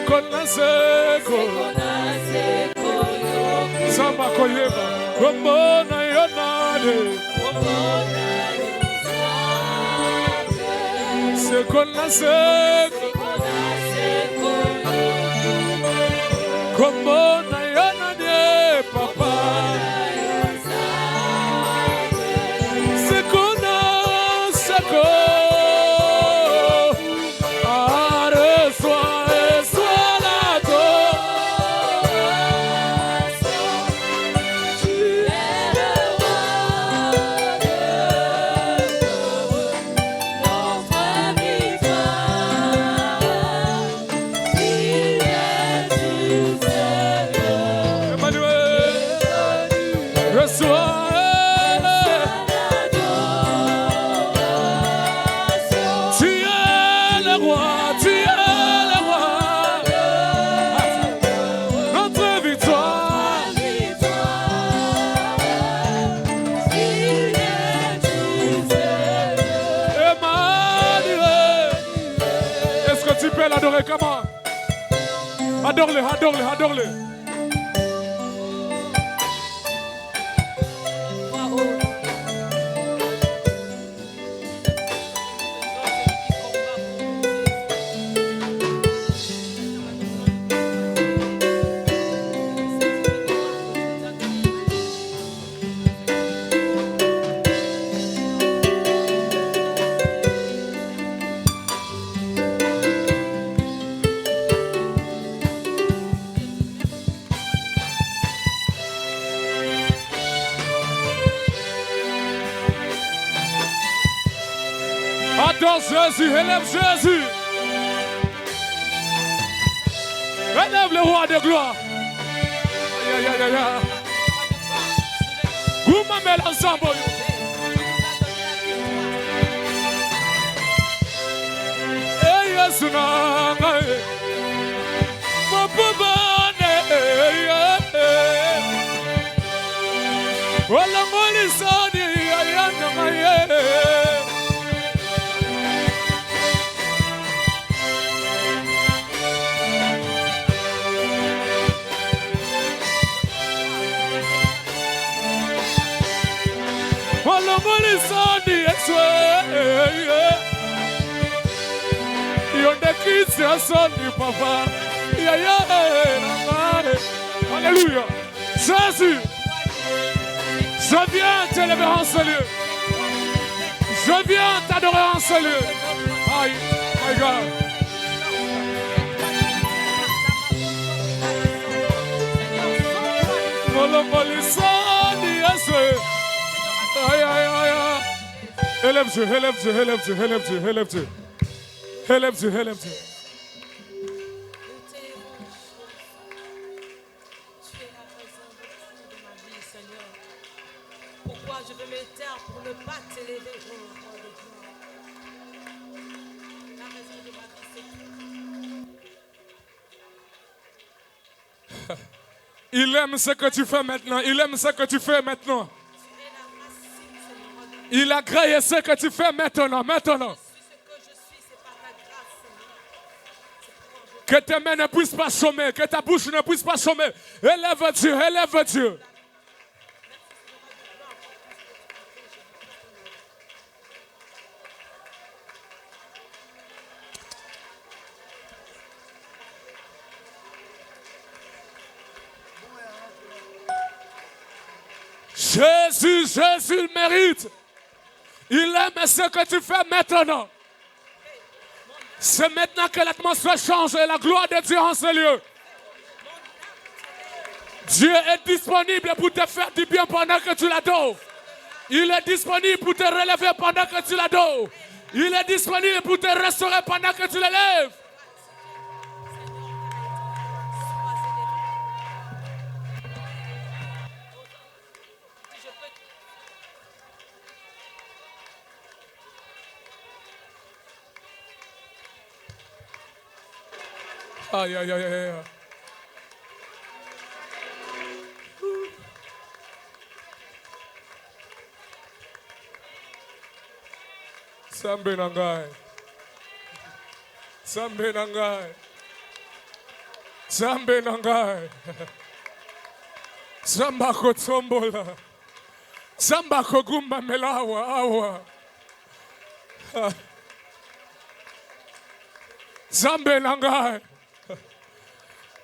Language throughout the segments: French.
Sekona seko Samba koyeba Komona yonade Sekona seko Komona yonade papa Sekona seko Comment? Adore-le, adore-le, adore-le. Adore Jésus, élève Jésus. Élève le roi de gloire. Aïe, aïe, aïe, aïe. Vous m'amènez ensemble. Et Yesu nanga. Mopubane. Wala molisani ayana. Alléluia. Jésus, je viens t'élever en ce lieu. Je viens t'adorer en ce lieu. Aïe, my God. Aïe, aïe, aïe. Élève-tu, élève-tu, élève-tu, élève-tu, élève-tu. Élève-tu, élève-tu. Pourquoi je veux me taire pour ne pas t'élever, oh roi de gloire. La raison de ma vie, c'est tout. Il aime ce que tu fais maintenant. Il aime ce que tu fais maintenant. Il a créé ce que tu fais maintenant. Maintenant. Que tes mains ne puissent pas chômer. Que ta bouche ne puisse pas chômer. Élève Dieu, élève Dieu. Jésus, Jésus le mérite. Il aime ce que tu fais maintenant. C'est maintenant que l'atmosphère change et la gloire de Dieu en ce lieu. Dieu est disponible pour te faire du bien pendant que tu l'adores. Il est disponible pour te relever pendant que tu l'adores. Il est disponible pour te restaurer pendant que tu l'élèves. Aïe, aïe, aïe, aïe. Sambe nangai. Sambe nangai. Zambe nangai. Zamba kotombola. Zamba kogumba melawa awa. Zambe nangai.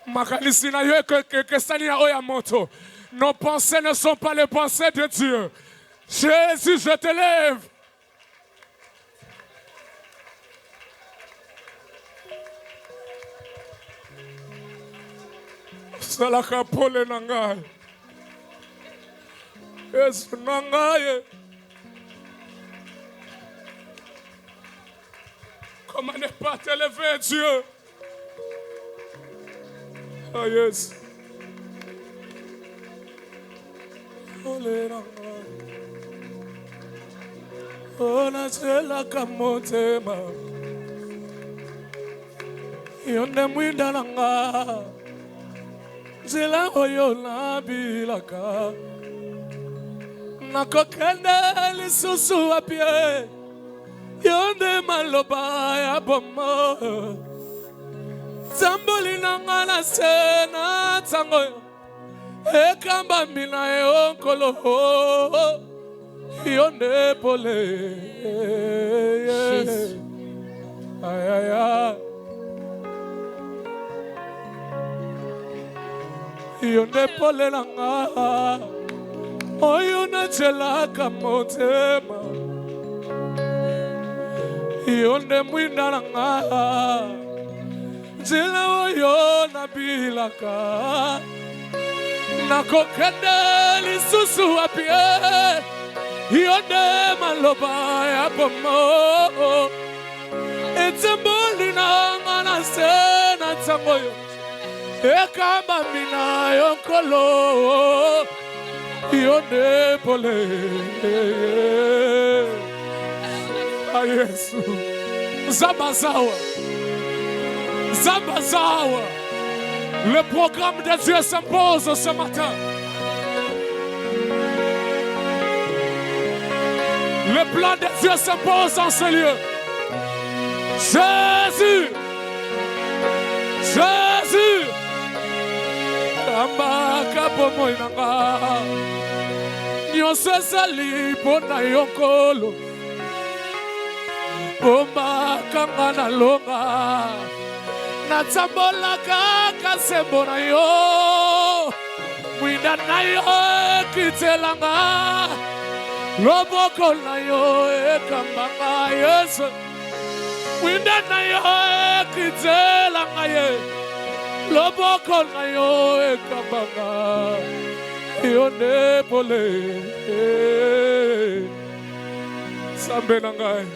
Makanisi na yo que sani na oya moto. Nos pensées ne sont pas les pensées de Dieu. Jésus, je te lève. Salaka pole nangai. Yesu nangai. Comment ne pas t'élever, Dieu? Oh yes. Ole nangai. Ona tela kamotema. Yonde mwinda nangai. Zela oyo na bilaka. Nakokende lisusu apie. Yonde maloba ya bomo. Zamboli nanga na sena tango. Ekamba mina yonkolo. Yonde pole. Ay ay ay. Yonde pole nanga. Oyo na chelaka motema. Yonde mwinda nanga. Jela oyo na bilaka. Nakokende lisusu apie. Yonde maloba ya bomo. Etemboli nanga na sena tangoyo. Ekamba mina yonkolo. Yonde pole. Ah Yesu. Zambazawa. Zambazawa. Le programme de Dieu s'impose ce matin. Le plan de Dieu s'impose en ce lieu. Jésus. Jésus. Amba kapomo inanga. Nyonso ezali pona yonkolo. Bomba kanga na longa. Natambola kaka sembo na yo. Mwinda na yo kitelanga. Loboko na yo ekambanga Yesu. Mwinda na yo kitelanga ye. Loboko na yo ekambanga. Yonde pole. Sambe nangai.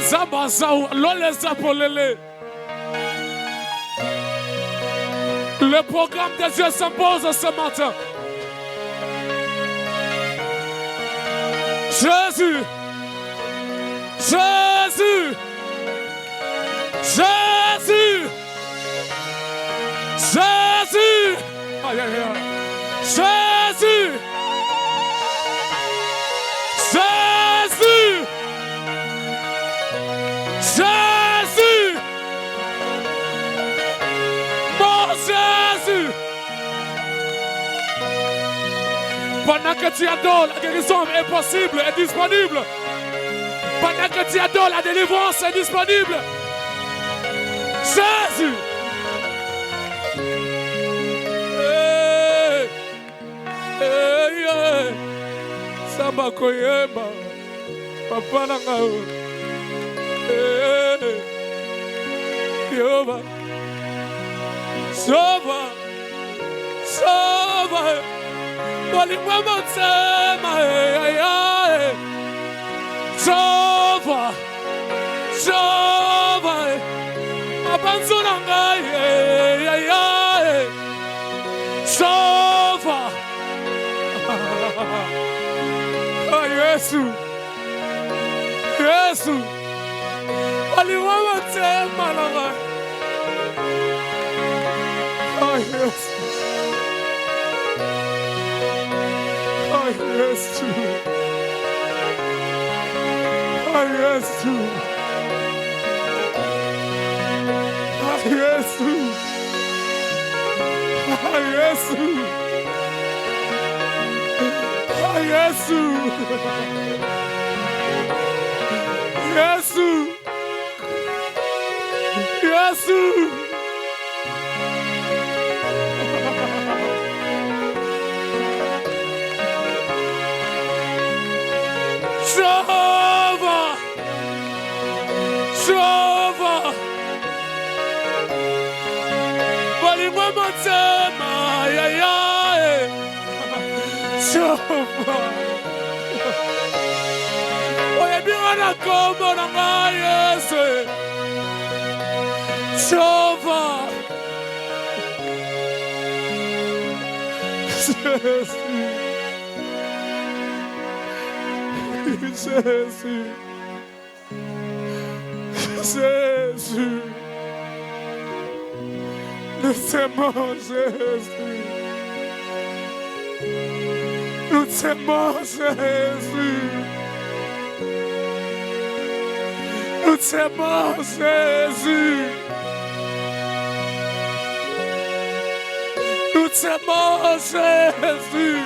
Zambazawa, lole zapolele. Le programme de Dieu s'impose ce matin. Jésus. Jésus. Jésus. Jésus. Aïe, aïe, aïe. Jésus. Jésus. Jésus. Mon Jésus. Pendant que tu adores, la guérison est possible, est disponible. Pendant que tu adores, la délivrance est disponible. Jésus. Hey. Hey, hey. Samba koyeba. Papa nangao. Hey. Yova. Sova. Sova. Walimwa motema. Hey, hey. Sova. Sova. Abanzona ngai. Hey, hey. Sova. Oh, Yesu. Yesu. Aliwawa tema nanga. Oh, Yesu. Oh, Yesu. Oh, Yesu. Oh, Yesu. Jésus. Oh Jésus. Jésus. Jésus. Jehovah. Jehovah. Balima matema ya ya. Jehovah. Oye biwana kombo na ngai Yesu. Jehovah. Jésus. Jésus. Jésus. Nous t'aimons, Jésus. Nous t'aimons, Jésus. Nous t'aimons, Jésus. Nous t'aimons, Jésus.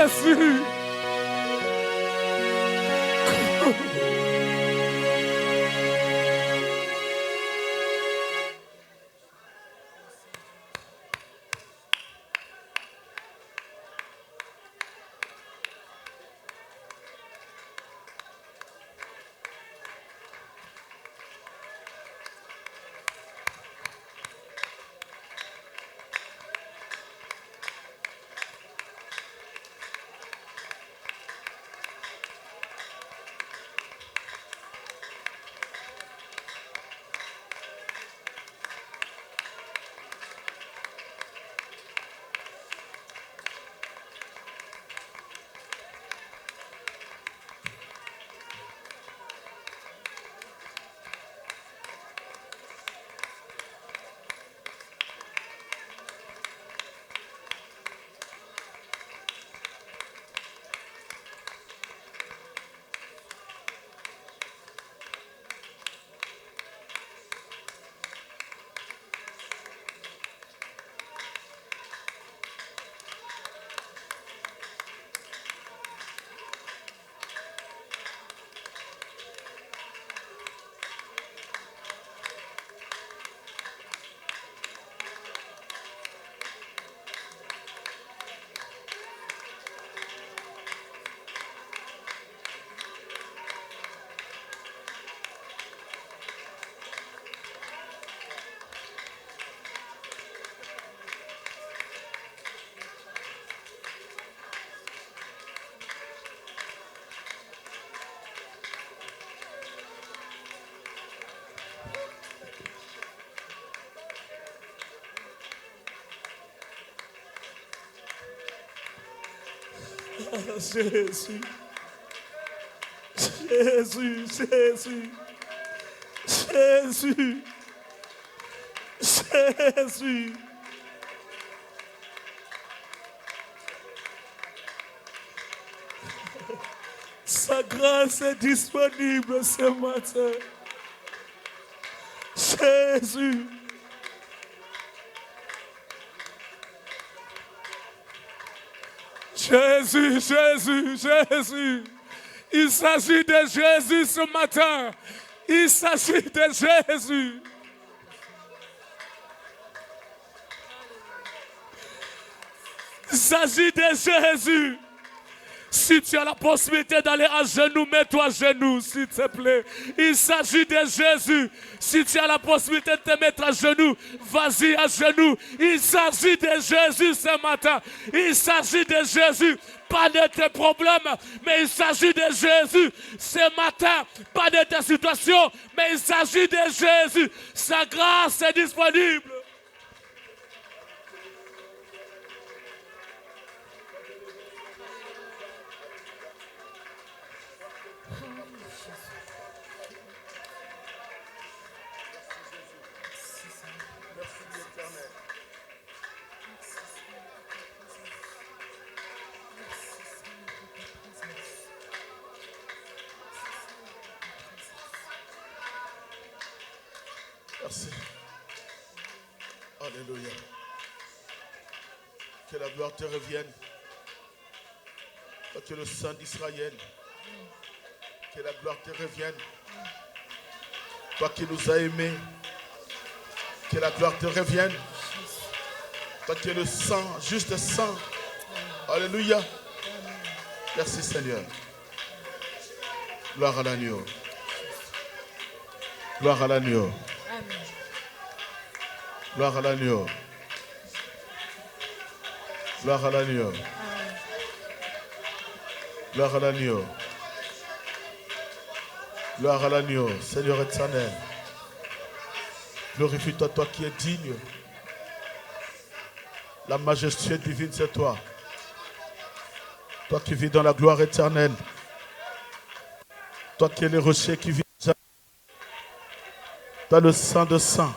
Jésus. Jésus. Jésus, Jésus. Jésus. Jésus. Sa grâce est disponible ce matin. Jésus. Jésus, Jésus, Jésus. Il s'agit de Jésus ce matin. Il s'agit de Jésus. Il s'agit de Jésus. Si tu as la possibilité d'aller à genoux, mets-toi à genoux, s'il te plaît. Il s'agit de Jésus. Si tu as la possibilité de te mettre à genoux, vas-y à genoux. Il s'agit de Jésus ce matin. Il s'agit de Jésus. Pas de tes problèmes, mais il s'agit de Jésus ce matin. Pas de tes situations, mais il s'agit de Jésus. Sa grâce est disponible. Alléluia. Que la gloire te revienne. Toi, tu es le Saint d'Israël. Que la gloire te revienne. Toi qui nous as aimés. Que la gloire te revienne. Toi qui es le sang, juste sang. Alléluia. Merci Seigneur. Gloire à l'agneau. Gloire à l'agneau. Gloire à l'agneau. Gloire à l'agneau. Gloire à l'agneau. Gloire à l'agneau. Seigneur éternel. Glorifie-toi, toi qui es digne. La majesté divine, c'est toi. Toi qui vis dans la gloire éternelle. Toi qui es le rocher qui vit dans le sang de sang.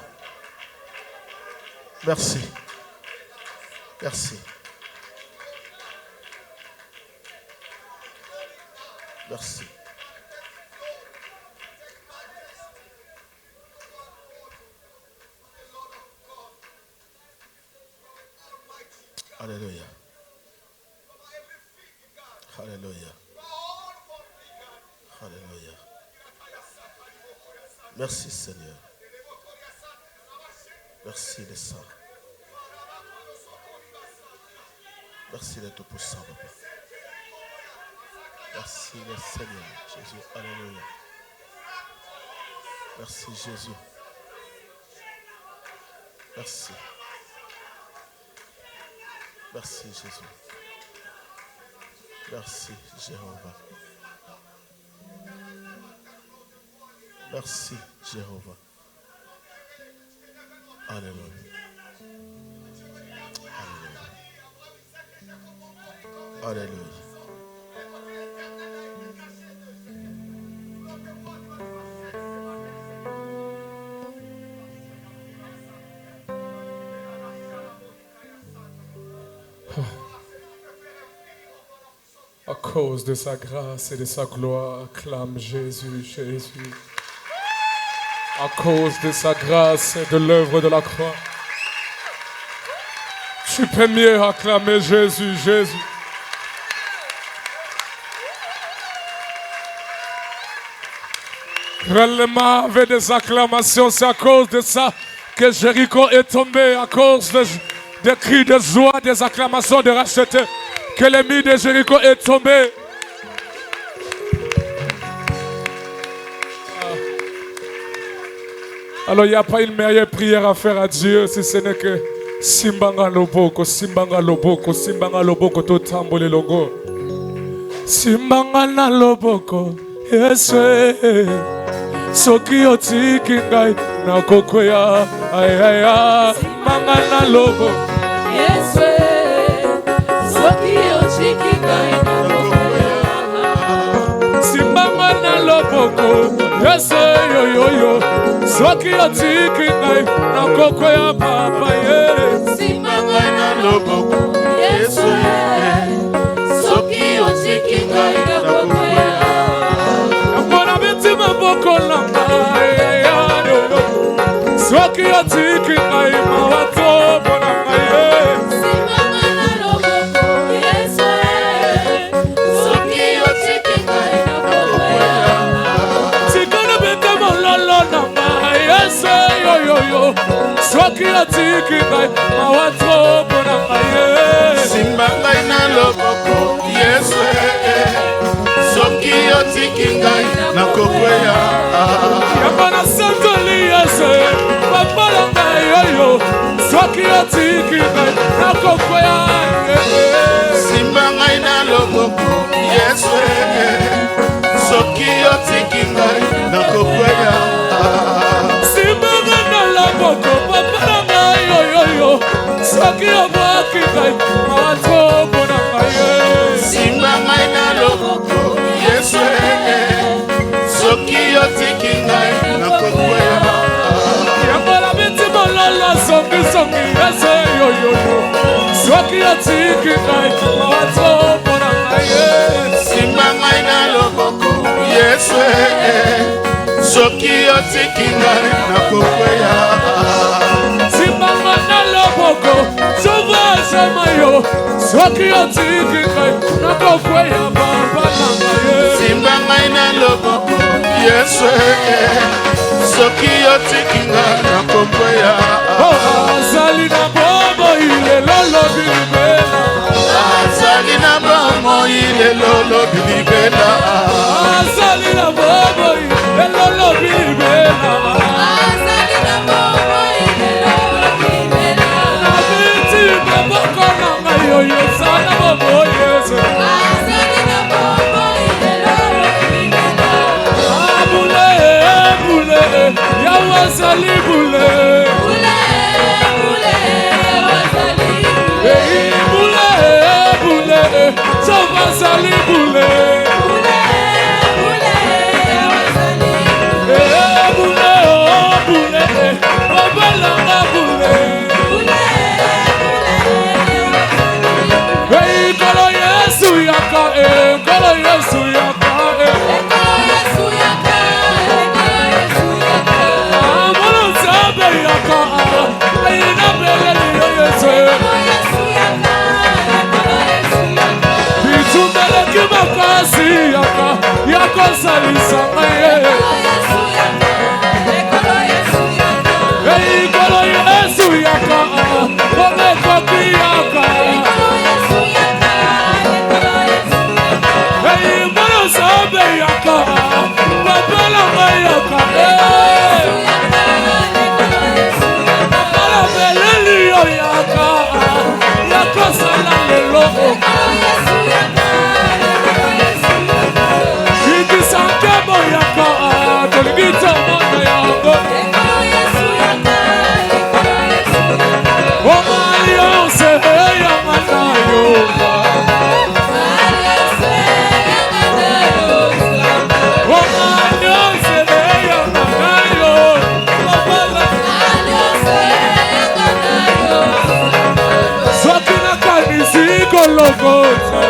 Merci. Merci. Merci. Alléluia. Alléluia. Alléluia. Merci Seigneur. Merci le sang. Merci le Tout-Puissant, Papa. Merci le Seigneur Jésus. Alléluia. Merci Jésus. Merci. Merci Jésus. Merci Jéhovah. Merci Jéhovah. Alléluia. Alléluia. Alléluia. À cause de sa grâce et de sa gloire, acclame Jésus, Jésus. À cause de sa grâce et de l'œuvre de la croix, tu peux mieux acclamer Jésus, Jésus. Réellement, avec des acclamations, c'est à cause de ça que Jéricho est tombé, à cause des cris de joie, des acclamations de racheter, que l'ennemi de Jéricho est tombé. Alors il n'y a pas une meilleure prière à faire à Dieu si ce n'est que Simbanga Loboko, Simbanga Loboko, Simbanga Loboko, Totambole Longo. Simbanga na Loboko, Yesu, Soki Otiki Ngai, na Kokoya, Ayaya, Simbanga na Loboko, Yesu, Soki Otiki Ngai, na Kokoya. Simbanga na Loboko, Yesu, yo yo yo. Soki otiki ngai na koko ya papa ye. Simbanga na loboko Yesu. Soki otiki ngai na koko ya. Mbona bitima boko lamba ya yo. Soki otiki ngai mawato bona ngai ye. Simbanga na loboko Yesu. Soki otiki ngai na koko ya. Sikana bitima lolo namba. Yo yo yo, soki otiki ngai mawato bona ngai. Simbanga na loboko Yesu. Soki otiki ngai na kokwea. Yamana santoli Yesu, papa ngai yo yo, soki otiki ngai na kokwea. Simbanga na loboko Yesu. Soki otiki ngai na kokwea. Papa ngai yo yo yo, soki obwaki ngai mawato bona ngai. Simbanga na loboko Yesu. Soki otiki ngai na kokwea. Yamana biti mololo songi songi Yesu yo yo yo, soki otiki ngai mawato bona ngai. Simbanga na loboko Yesu. Soki otiki ngai na kokwea. Simbanga na yo, sauvage mayo, soki otiki ngai, nakokweya papa na ngai. Simba ngai na loboko, Yesu soki otiki ngai nakokweya. Azali na bomo ilelo lobi libela. Azali na bomo ilelo lobi libela. Azali na bomo ilelo lobi libela. Azali na bomo ilelo lobi libela. Na biti na boko na ngai yo Yesu na bomo Yesu. Azali na bomo ilelo lobi libela. Abule bule ya wazali bule. Bule bule ya wazali bule. Bule bule so wazali bule. Bule bule ya wazali bule. Bule bule babala bule. Bule bule ya wazali bule. Kolo Yesu yaka kolo Yesu yaka Ekolo Yesu yaka, ekolo Yesu yaka. Amolo sabe yaka ina bele yo Yesu. Ekolo Yesu yaka, ekolo Yesu yaka. Bitumbele kimakasi yaka yako salisa ngaye. Ekolo Yesu yaka, ekolo Yesu yaka. Kolo Yesu yaka kome koki yaka. Ekolo Yesu yaka, ekolo Yesu yaka. Molo sabe yaka babala yaka. Ekolo Yesu yaka, ekolo Yesu yaka. Mala bele yo yaka yako salalelo. Ekolo Yesu yaka, ekolo Yesu yaka. Ikisante moyaka tolingita mwana yango. Ekolo Yesu yaka, ekolo Yesu yaka. Alliance ya manayo. Alliance yanganayo samba. Alliance ya manayo. Babala. Alliance yanganayo samba. Sokina kanisi kolokota.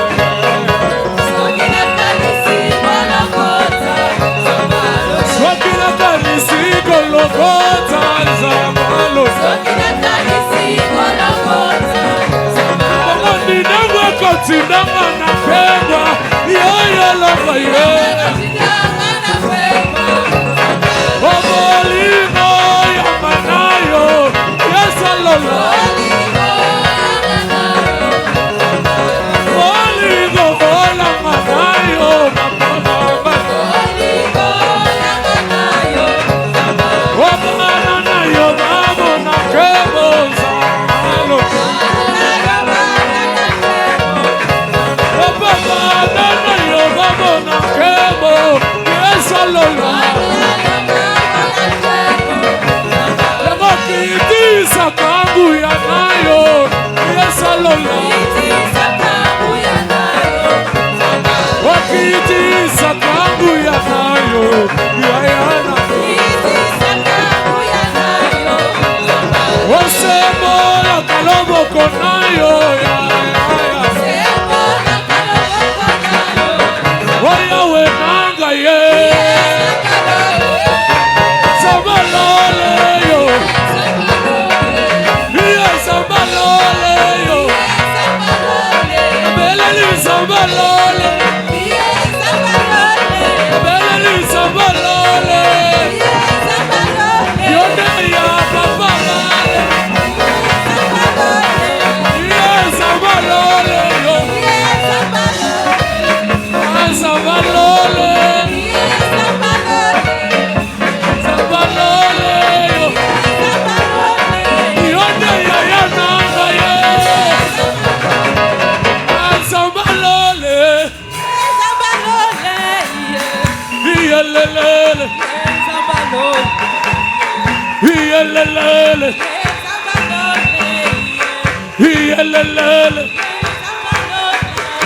Sokina kanisi kolokota sambalo. Sokina kanisi kolokota zamalo. Sokina kanisi kolokota sambalo. Ndinangwe kotinanga na pemba. Yoyo longa ye. Nakatidangana kwema sambalo. Obolino ya manayo. Yesalola. Oligo yanganayo sambalo. Oligo hola manayo. Mapamama. Oligo yanganayo sambalo. Obana na yo mamo na kebo zamalo. Obana na yo mamo na kebo. Yesalola. Kitisa kangu ya nayo. Yesalola. Wakitisa kangu ya nayo. Yayana. Osemo la kalobo konayo. Oya wenanga ye. Sabalole yo. Iya sabalole yo. Beleli sabalole. Beleli sabalole. Yode ya babalale. Iya sabalole yo. Sabalole. Sabalole yo. Yode ya yananga ye. Sabalole. Iyelelele. Iyelelele. Iyelelele.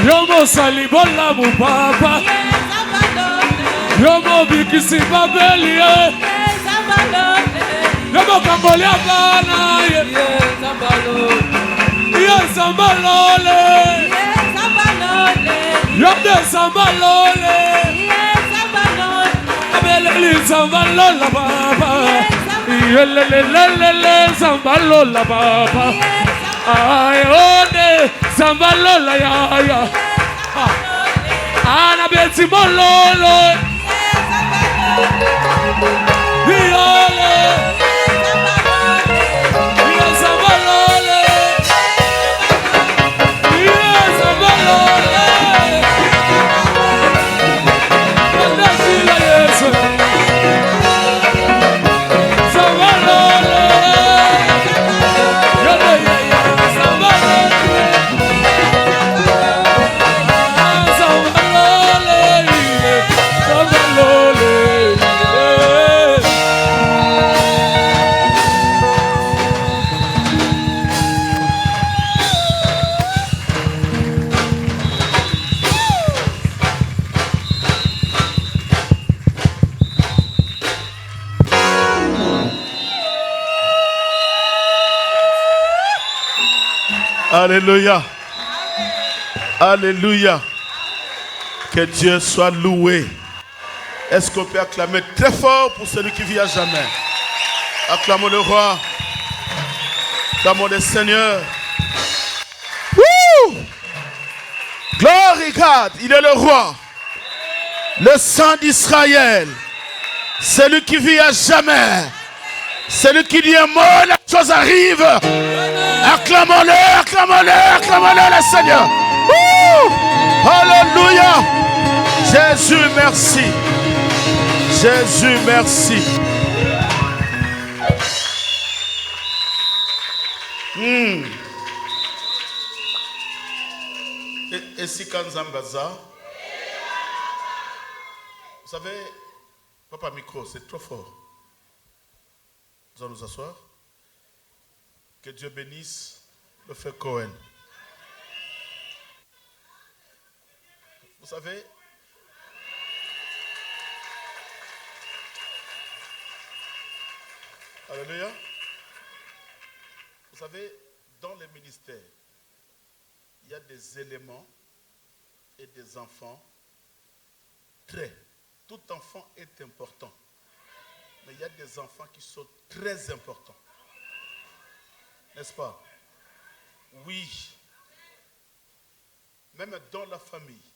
Yomo salibola mu papa. Yomo bikisi babelie. Yomo kambolia bana ye. Ye sambalole. Yomde sambalole. Abeleli sambalola baba. Yelelelelele sambalola baba. Ayone Zambalola ya. Ana beti mololo. Alléluia. Alléluia. Que Dieu soit loué. Est-ce qu'on peut acclamer très fort pour celui qui vit à jamais? Acclamons le roi. Acclamons le Seigneur. Woo! Glory God. Il est le roi. Le sang d'Israël. Celui qui vit à jamais. Celui qui dit un mot, la chose arrive. Acclamons-le, acclamons-le, acclamons-le, le Seigneur. Woo! Alléluia. Jésus, merci. Jésus, merci. Et si Kanzambaza, vous savez, papa micro, c'est trop fort. Nous allons nous asseoir. Que Dieu bénisse le frère Cohen. Vous savez, alléluia. Vous savez, dans les ministères, il y a des éléments et des enfants tout enfant est important. Mais il y a des enfants qui sont très importants. N'est-ce pas? Oui. Même dans la famille,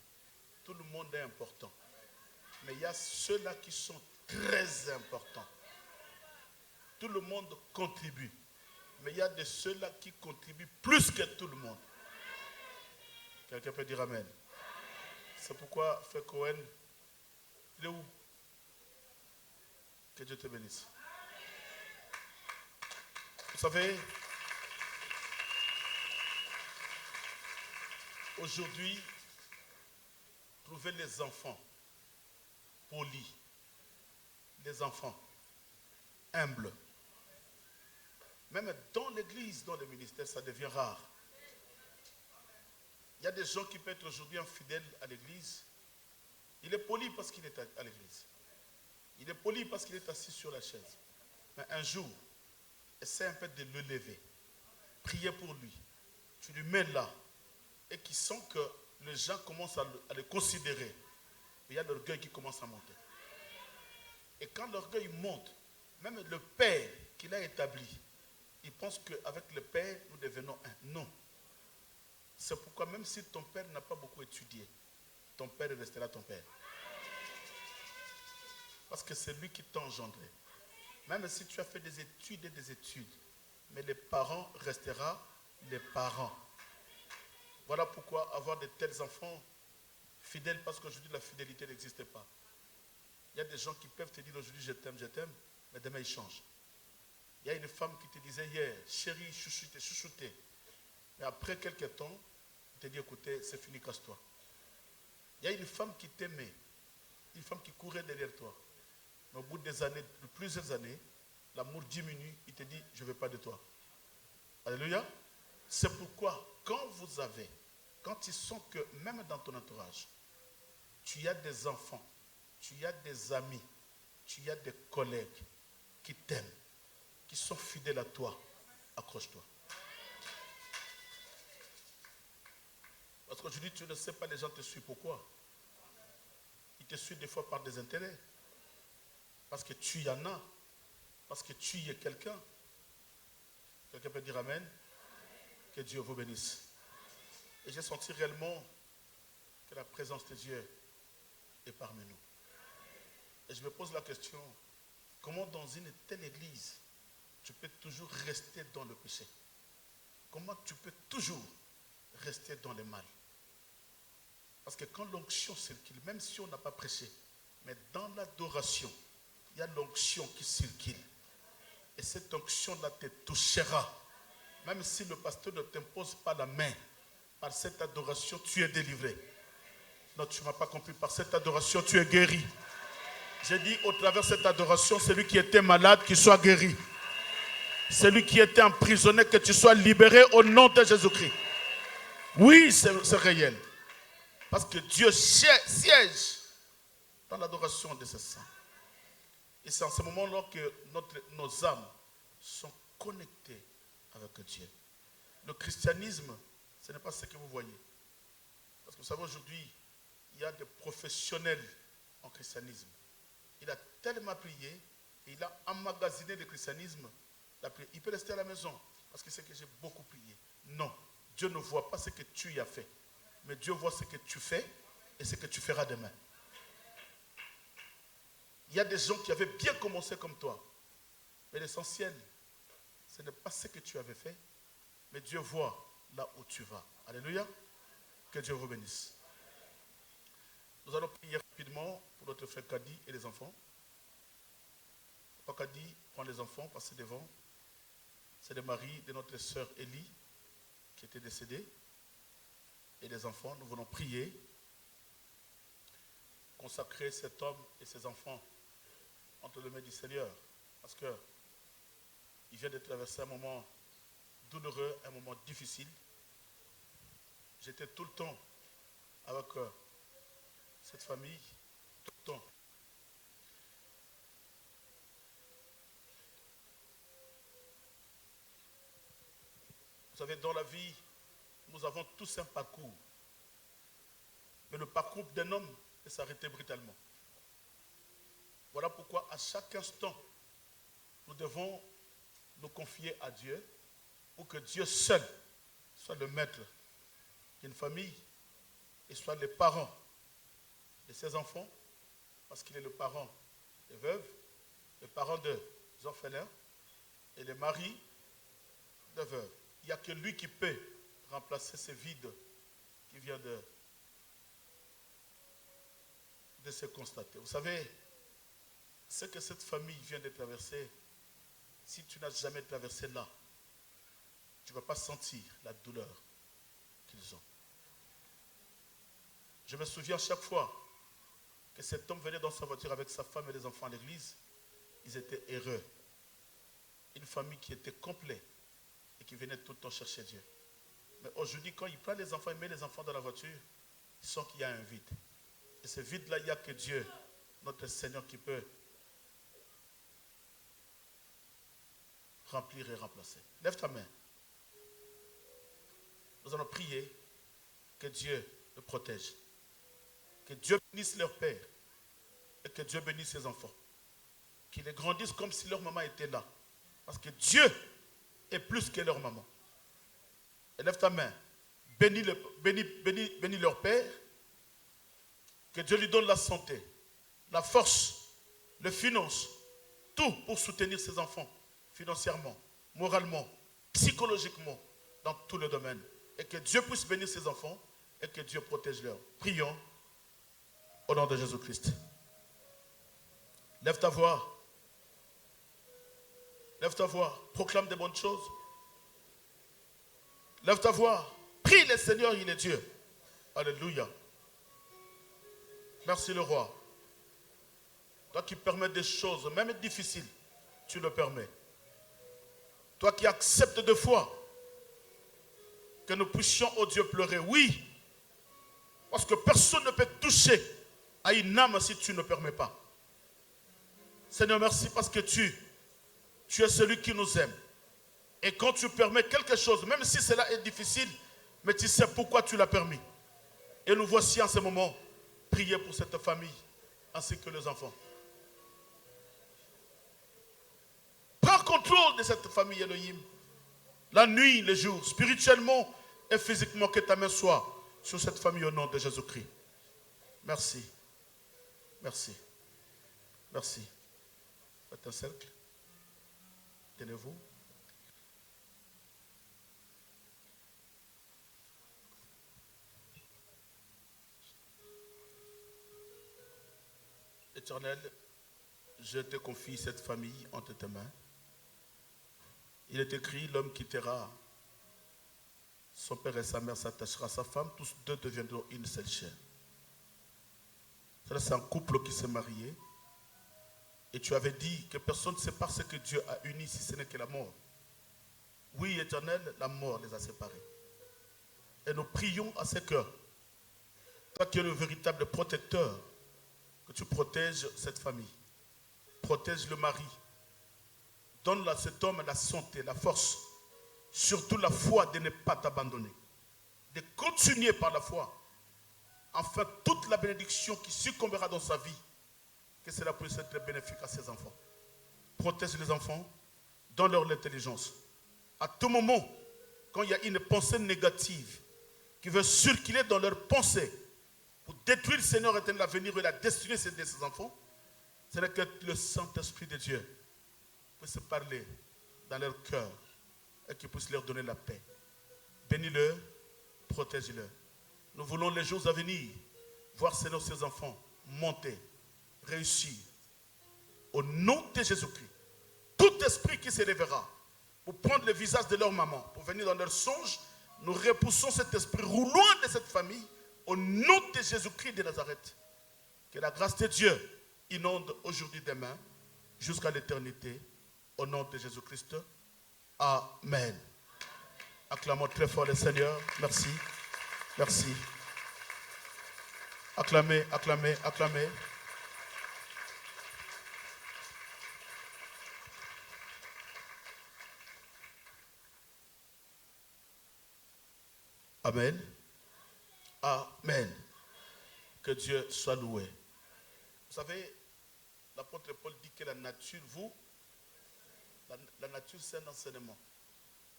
tout le monde est important. Mais il y a ceux-là qui sont très importants. Tout le monde contribue. Mais il y a de ceux-là qui contribuent plus que tout le monde. Quelqu'un peut dire Amen. C'est pourquoi, frère Cohen, il est où? Que Dieu te bénisse. Vous savez, aujourd'hui, trouver les enfants polis, les enfants humbles, même dans l'église, dans le ministère, ça devient rare. Il y a des gens qui peuvent être aujourd'hui infidèles à l'église. Il est poli parce qu'il est à l'église. Il est poli parce qu'il est assis sur la chaise. Mais un jour, essaie un peu de le lever. Priez pour lui. Tu lui mets là. Et qui sent que les gens commencent à le considérer. Il y a l'orgueil qui commence à monter. Et quand l'orgueil monte, même le père qu'il a établi, il pense qu'avec le père, nous devenons un. Non. C'est pourquoi même si ton père n'a pas beaucoup étudié, ton père restera ton père. Parce que c'est lui qui t'a engendré. Même si tu as fait des études et des études, mais les parents resteront les parents. Voilà pourquoi avoir de tels enfants fidèles, parce qu'aujourd'hui la fidélité n'existe pas. Il y a des gens qui peuvent te dire aujourd'hui je t'aime, mais demain ils changent. Il y a une femme qui te disait hier, chérie, chouchouté. Mais après quelques temps, elle te dit écoutez, c'est fini, casse-toi. Il y a une femme qui t'aimait, une femme qui courait derrière toi. Mais au bout des années, de plusieurs années, l'amour diminue, il te dit je ne veux pas de toi. Alléluia. C'est pourquoi quand ils sont que même dans ton entourage, tu as des enfants, tu as des amis, tu as des collègues qui t'aiment, qui sont fidèles à toi, accroche-toi. Parce qu'aujourd'hui, tu ne sais pas, les gens te suivent. Pourquoi? Ils te suivent des fois par des intérêts. Parce que tu y en as. Parce que tu y es quelqu'un. Quelqu'un peut dire Amen. Que Dieu vous bénisse. Et j'ai senti réellement que la présence de Dieu est parmi nous. Et je me pose la question, comment dans une telle église, tu peux toujours rester dans le péché? Comment tu peux toujours rester dans le mal? Parce que quand l'onction circule, même si on n'a pas prêché, mais dans l'adoration, il y a l'onction qui circule. Et cette onction-là te touchera. Même si le pasteur ne t'impose pas la main, par cette adoration, tu es délivré. Non, tu ne m'as pas compris. Par cette adoration, tu es guéri. J'ai dit, au travers de cette adoration, celui qui était malade, qu'il soit guéri. Celui qui était emprisonné, que tu sois libéré au nom de Jésus-Christ. Oui, c'est réel. Parce que Dieu siège dans l'adoration de ses saints. Et c'est en ce moment-là que nos âmes sont connectées avec Dieu. Le christianisme, ce n'est pas ce que vous voyez. Parce que vous savez, aujourd'hui, il y a des professionnels en christianisme. Il a tellement prié et il a emmagasiné le christianisme. Il peut rester à la maison parce qu'il sait que j'ai beaucoup prié. Non, Dieu ne voit pas ce que tu y as fait. Mais Dieu voit ce que tu fais et ce que tu feras demain. Il y a des gens qui avaient bien commencé comme toi. Mais l'essentiel, ce n'est pas ce que tu avais fait, mais Dieu voit là où tu vas. Alléluia. Que Dieu vous bénisse. Nous allons prier rapidement pour notre frère Kadi et les enfants. Papa Kadi prend les enfants, passez devant. C'est le mari de notre sœur Élie qui était décédée. Et les enfants, nous voulons prier, consacrer cet homme et ses enfants entre les mains du Seigneur. Parce qu'il vient de traverser un moment douloureux, un moment difficile. J'étais tout le temps avec cette famille, tout le temps. Vous savez, dans la vie, nous avons tous un parcours. Mais le parcours d'un homme peut s'arrêter brutalement. Voilà pourquoi à chaque instant, nous devons nous confier à Dieu pour que Dieu seul soit le maître d'une famille et soit le parent de ses enfants, parce qu'il est le parent des veuves, le parent des orphelins et le mari des veuves. Il n'y a que lui qui peut remplacer ce vide qui vient de se constater. Vous savez, ce que cette famille vient de traverser, si tu n'as jamais traversé là, tu ne vas pas sentir la douleur qu'ils ont. Je me souviens chaque fois que cet homme venait dans sa voiture avec sa femme et les enfants à l'église, ils étaient heureux. Une famille qui était complète et qui venait tout le temps chercher Dieu. Mais aujourd'hui, quand il prend les enfants, il met les enfants dans la voiture, il sent qu'il y a un vide. Et ce vide-là, il n'y a que Dieu, notre Seigneur, qui peut remplir et remplacer. Lève ta main. Nous allons prier que Dieu le protège. Que Dieu bénisse leur père. Et que Dieu bénisse ses enfants. Qu'ils les grandissent comme si leur maman était là. Parce que Dieu est plus que leur maman. Et lève ta main. Bénis leur père. Que Dieu lui donne la santé, la force, les finances, tout pour soutenir ses enfants, financièrement, moralement, psychologiquement, dans tous les domaines. Et que Dieu puisse bénir ses enfants et que Dieu protège leurs. Prions au nom de Jésus-Christ. Lève ta voix. Lève ta voix. Proclame des bonnes choses. Lève ta voix. Prie le Seigneur, il est Dieu. Alléluia. Merci le roi. Toi qui permets des choses, même difficiles, tu le permets. Toi qui acceptes de foi que nous puissions, oh Dieu, pleurer. Oui, parce que personne ne peut toucher à une âme si tu ne permets pas. Seigneur, merci parce que tu es celui qui nous aime. Et quand tu permets quelque chose, même si cela est difficile, mais tu sais pourquoi tu l'as permis. Et nous voici en ce moment prier pour cette famille ainsi que les enfants. Prends contrôle de cette famille, Elohim. la nuit, le jour, spirituellement et physiquement, que ta main soit sur cette famille au nom de Jésus-Christ. Merci. Merci. Merci. Faites un cercle. Tenez-vous. Éternel, je te confie cette famille entre tes mains. Il est écrit, l'homme quittera son père et sa mère, s'attachera à sa femme, tous deux deviendront une seule chair. C'est un couple qui s'est marié. Et tu avais dit que personne ne sait pas ce que Dieu a uni si ce n'est que la mort. Oui, Éternel, la mort les a séparés. Et nous prions à ce que, toi qui es le véritable protecteur, que tu protèges cette famille. Protège le mari. Donne à cet homme la santé, la force, surtout la foi de ne pas t'abandonner. De continuer par la foi. Enfin, toute la bénédiction qui succombera dans sa vie, que cela puisse être bénéfique à ses enfants. Protège les enfants, donne-leur l'intelligence. À tout moment, quand il y a une pensée négative qui veut circuler dans leur pensée pour détruire le Seigneur éternel, l'avenir et la destinée de ses enfants, c'est que le Saint-Esprit de Dieu puisse parler dans leur cœur et qu'il puisse leur donner la paix. Bénis-le, protège-le. Nous voulons les jours à venir voir Seigneur ses enfants monter, réussir. Au nom de Jésus-Christ, tout esprit qui se lèvera pour prendre le visage de leur maman, pour venir dans leur songe, nous repoussons cet esprit roulant de cette famille au nom de Jésus-Christ de Nazareth. Que la grâce de Dieu inonde aujourd'hui demain jusqu'à l'éternité. Au nom de Jésus-Christ. Amen. Acclamons très fort le Seigneur. Merci. Merci. Acclamez, acclamez, acclamez. Amen. Amen. Que Dieu soit loué. Vous savez, l'apôtre Paul dit que la nature, la nature c'est un enseignement.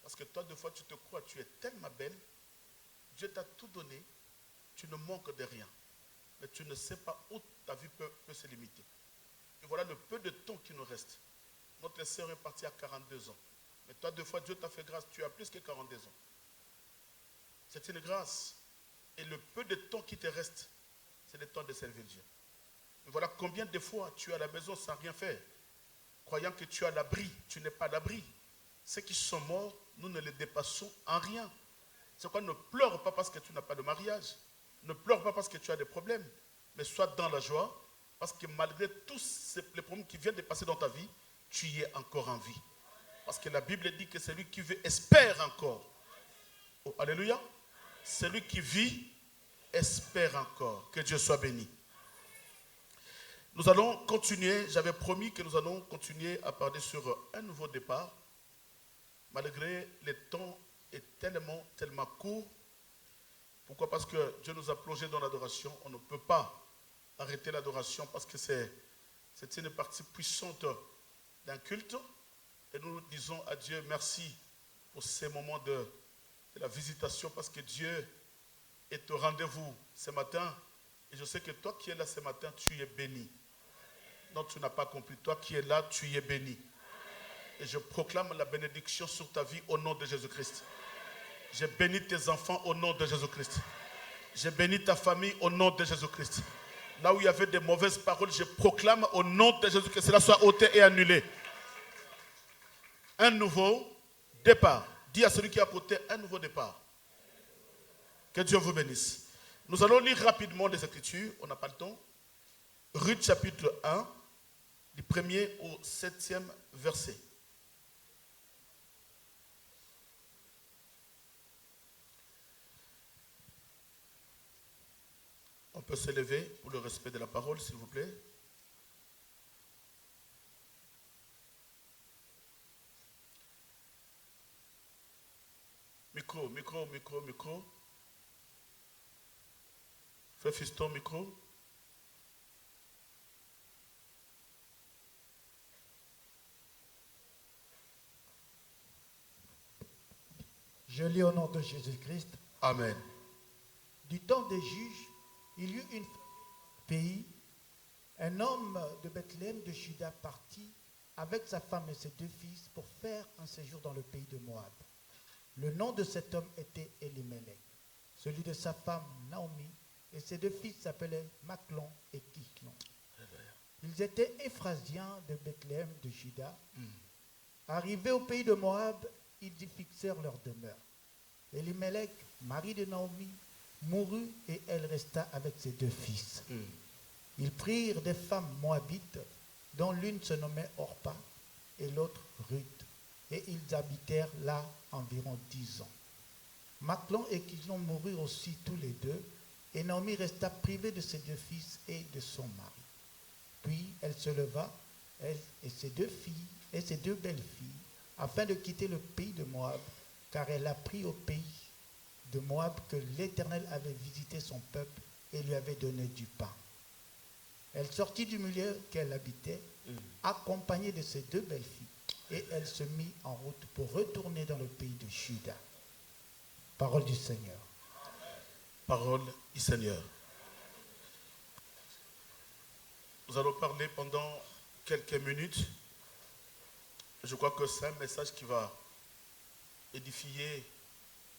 Parce que toi, des fois, tu te crois, tu es tellement belle, Dieu t'a tout donné, tu ne manques de rien. Mais tu ne sais pas où ta vie peut se limiter. Et voilà le peu de temps qui nous reste. Notre sœur est partie à 42 ans. Mais toi, des fois, Dieu t'a fait grâce, tu as plus que 42 ans. C'est une grâce. Et le peu de temps qui te reste, c'est le temps de servir Dieu. Et voilà combien de fois tu es à la maison sans rien faire, croyant que tu as l'abri, tu n'es pas l'abri. Ceux qui sont morts, nous ne les dépassons en rien. C'est pourquoi ne pleure pas parce que tu n'as pas de mariage, ne pleure pas parce que tu as des problèmes, mais sois dans la joie, parce que malgré tous les problèmes qui viennent de passer dans ta vie, tu y es encore en vie. Parce que la Bible dit que celui qui veut espère encore. Oh, alléluia. Celui qui vit espère encore. Que Dieu soit béni. Nous allons continuer, j'avais promis que nous allons continuer à parler sur un nouveau départ. Malgré le temps est tellement court. Pourquoi? Parce que Dieu nous a plongé dans l'adoration. On ne peut pas arrêter l'adoration parce que c'est une partie puissante d'un culte. Et nous disons à Dieu merci pour ces moments de la visitation parce que Dieu est au rendez-vous ce matin. Et je sais que toi qui es là ce matin, tu es béni. Non, tu n'as pas compris. Toi qui es là, tu es béni. Et je proclame la bénédiction sur ta vie au nom de Jésus-Christ. Je bénis tes enfants au nom de Jésus-Christ. Je bénis ta famille au nom de Jésus-Christ. Là où il y avait des mauvaises paroles, je proclame au nom de Jésus que cela soit ôté et annulé. Un nouveau départ. Dis à celui qui est à côté, un nouveau départ. Que Dieu vous bénisse. Nous allons lire rapidement les Écritures, on n'a pas le temps. Ruth chapitre 1, du 1er au 7e verset. On peut se lever pour le respect de la parole, s'il vous plaît. Micro, micro, micro, micro. Fais fiston, micro. Je lis au nom de Jésus-Christ. Amen. Du temps des juges, il y eut une pays, un homme de Bethléem de Juda partit avec sa femme et ses 2 fils pour faire un séjour dans le pays de Moab. Le nom de cet homme était Elimelech, celui de sa femme Naomi, et ses 2 fils s'appelaient Maclon et Kichlon. Ils étaient Éphrasiens de Bethléem de Juda. Arrivés au pays de Moab, ils y fixèrent leur demeure. Elimelech, mari de Naomi, mourut et elle resta avec ses 2 fils. Ils prirent des femmes moabites, dont l'une se nommait Orpa et l'autre Ruth, et ils habitèrent là environ 10 ans. Maclon et Kichlon moururent aussi tous les 2, et Naomi resta privée de ses 2 fils et de son mari. Puis elle se leva, elle et ses 2 filles et ses 2 belles filles, afin de quitter le pays de Moab, car elle apprit au pays de Moab que l'Éternel avait visité son peuple et lui avait donné du pain. Elle sortit du milieu qu'elle habitait, accompagnée de ses 2 belles filles, et elle se mit en route pour retourner dans le pays de Juda. Parole du Seigneur. Parole du Seigneur. Nous allons parler pendant quelques minutes. Je crois que c'est un message qui va édifier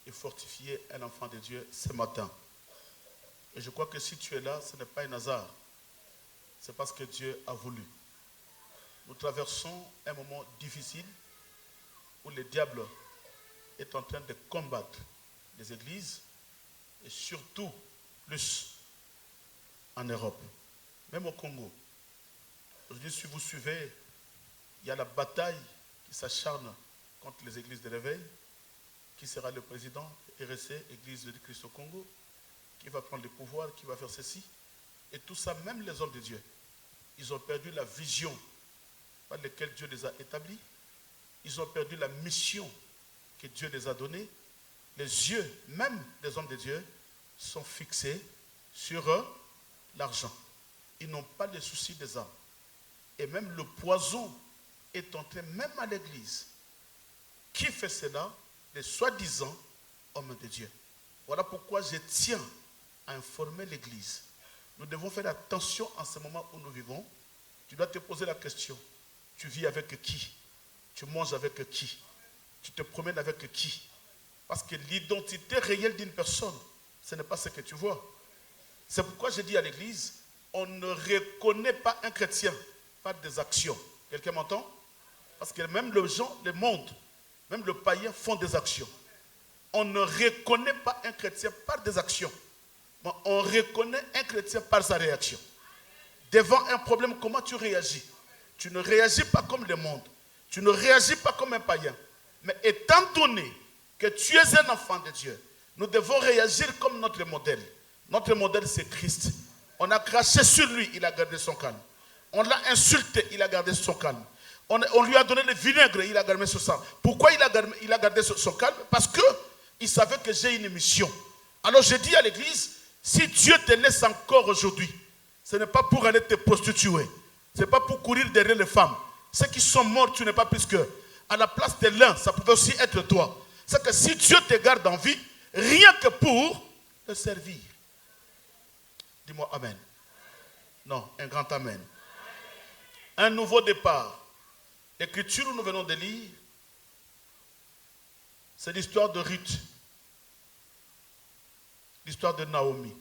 et fortifier un enfant de Dieu ce matin. Et je crois que si tu es là, ce n'est pas un hasard. C'est parce que Dieu a voulu. Nous traversons un moment difficile où le diable est en train de combattre les églises et surtout plus en Europe, même au Congo. Aujourd'hui, si vous suivez, il y a la bataille qui s'acharne contre les églises de l'éveil. Qui sera le président RSC, Église de Christ au Congo? Qui va prendre le pouvoir? Qui va faire ceci? Et tout ça, même les hommes de Dieu, ils ont perdu la vision par laquelle Dieu les a établis. Ils ont perdu la mission que Dieu les a donnée. Les yeux, même des hommes de Dieu, sont fixés sur l'argent. Ils n'ont pas le souci des âmes. Et même le poison est entré même à l'église. Qui fait cela? Les soi-disant hommes de Dieu. Voilà pourquoi je tiens à informer l'église. Nous devons faire attention en ce moment où nous vivons. Tu dois te poser la question. Tu vis avec qui? Tu manges avec qui? Tu te promènes avec qui? Parce que l'identité réelle d'une personne, ce n'est pas ce que tu vois. C'est pourquoi je dis à l'église, on ne reconnaît pas un chrétien par des actions. Quelqu'un m'entend? Parce que même le gens, le monde, même le païen font des actions. On ne reconnaît pas un chrétien par des actions. Mais on reconnaît un chrétien par sa réaction. Devant un problème, comment tu réagis? Tu ne réagis pas comme le monde. Tu ne réagis pas comme un païen. Mais étant donné que tu es un enfant de Dieu, nous devons réagir comme notre modèle. Notre modèle, c'est Christ. On a craché sur lui, il a gardé son calme. On l'a insulté, il a gardé son calme. On lui a donné le vinaigre, il a gardé son sang. Pourquoi il a gardé son calme? Parce qu'il savait que j'ai une mission. Alors je dis à l'église, si Dieu te laisse encore aujourd'hui, ce n'est pas pour aller te prostituer. Ce n'est pas pour courir derrière les femmes. Ceux qui sont morts, tu n'es pas plus qu'eux. À la place de l'un, ça peut aussi être toi. C'est que si Dieu te garde en vie, rien que pour le servir. Dis-moi amen. Non, un grand amen. Un nouveau départ. L'écriture que nous venons de lire, c'est l'histoire de Ruth. L'histoire de Naomi.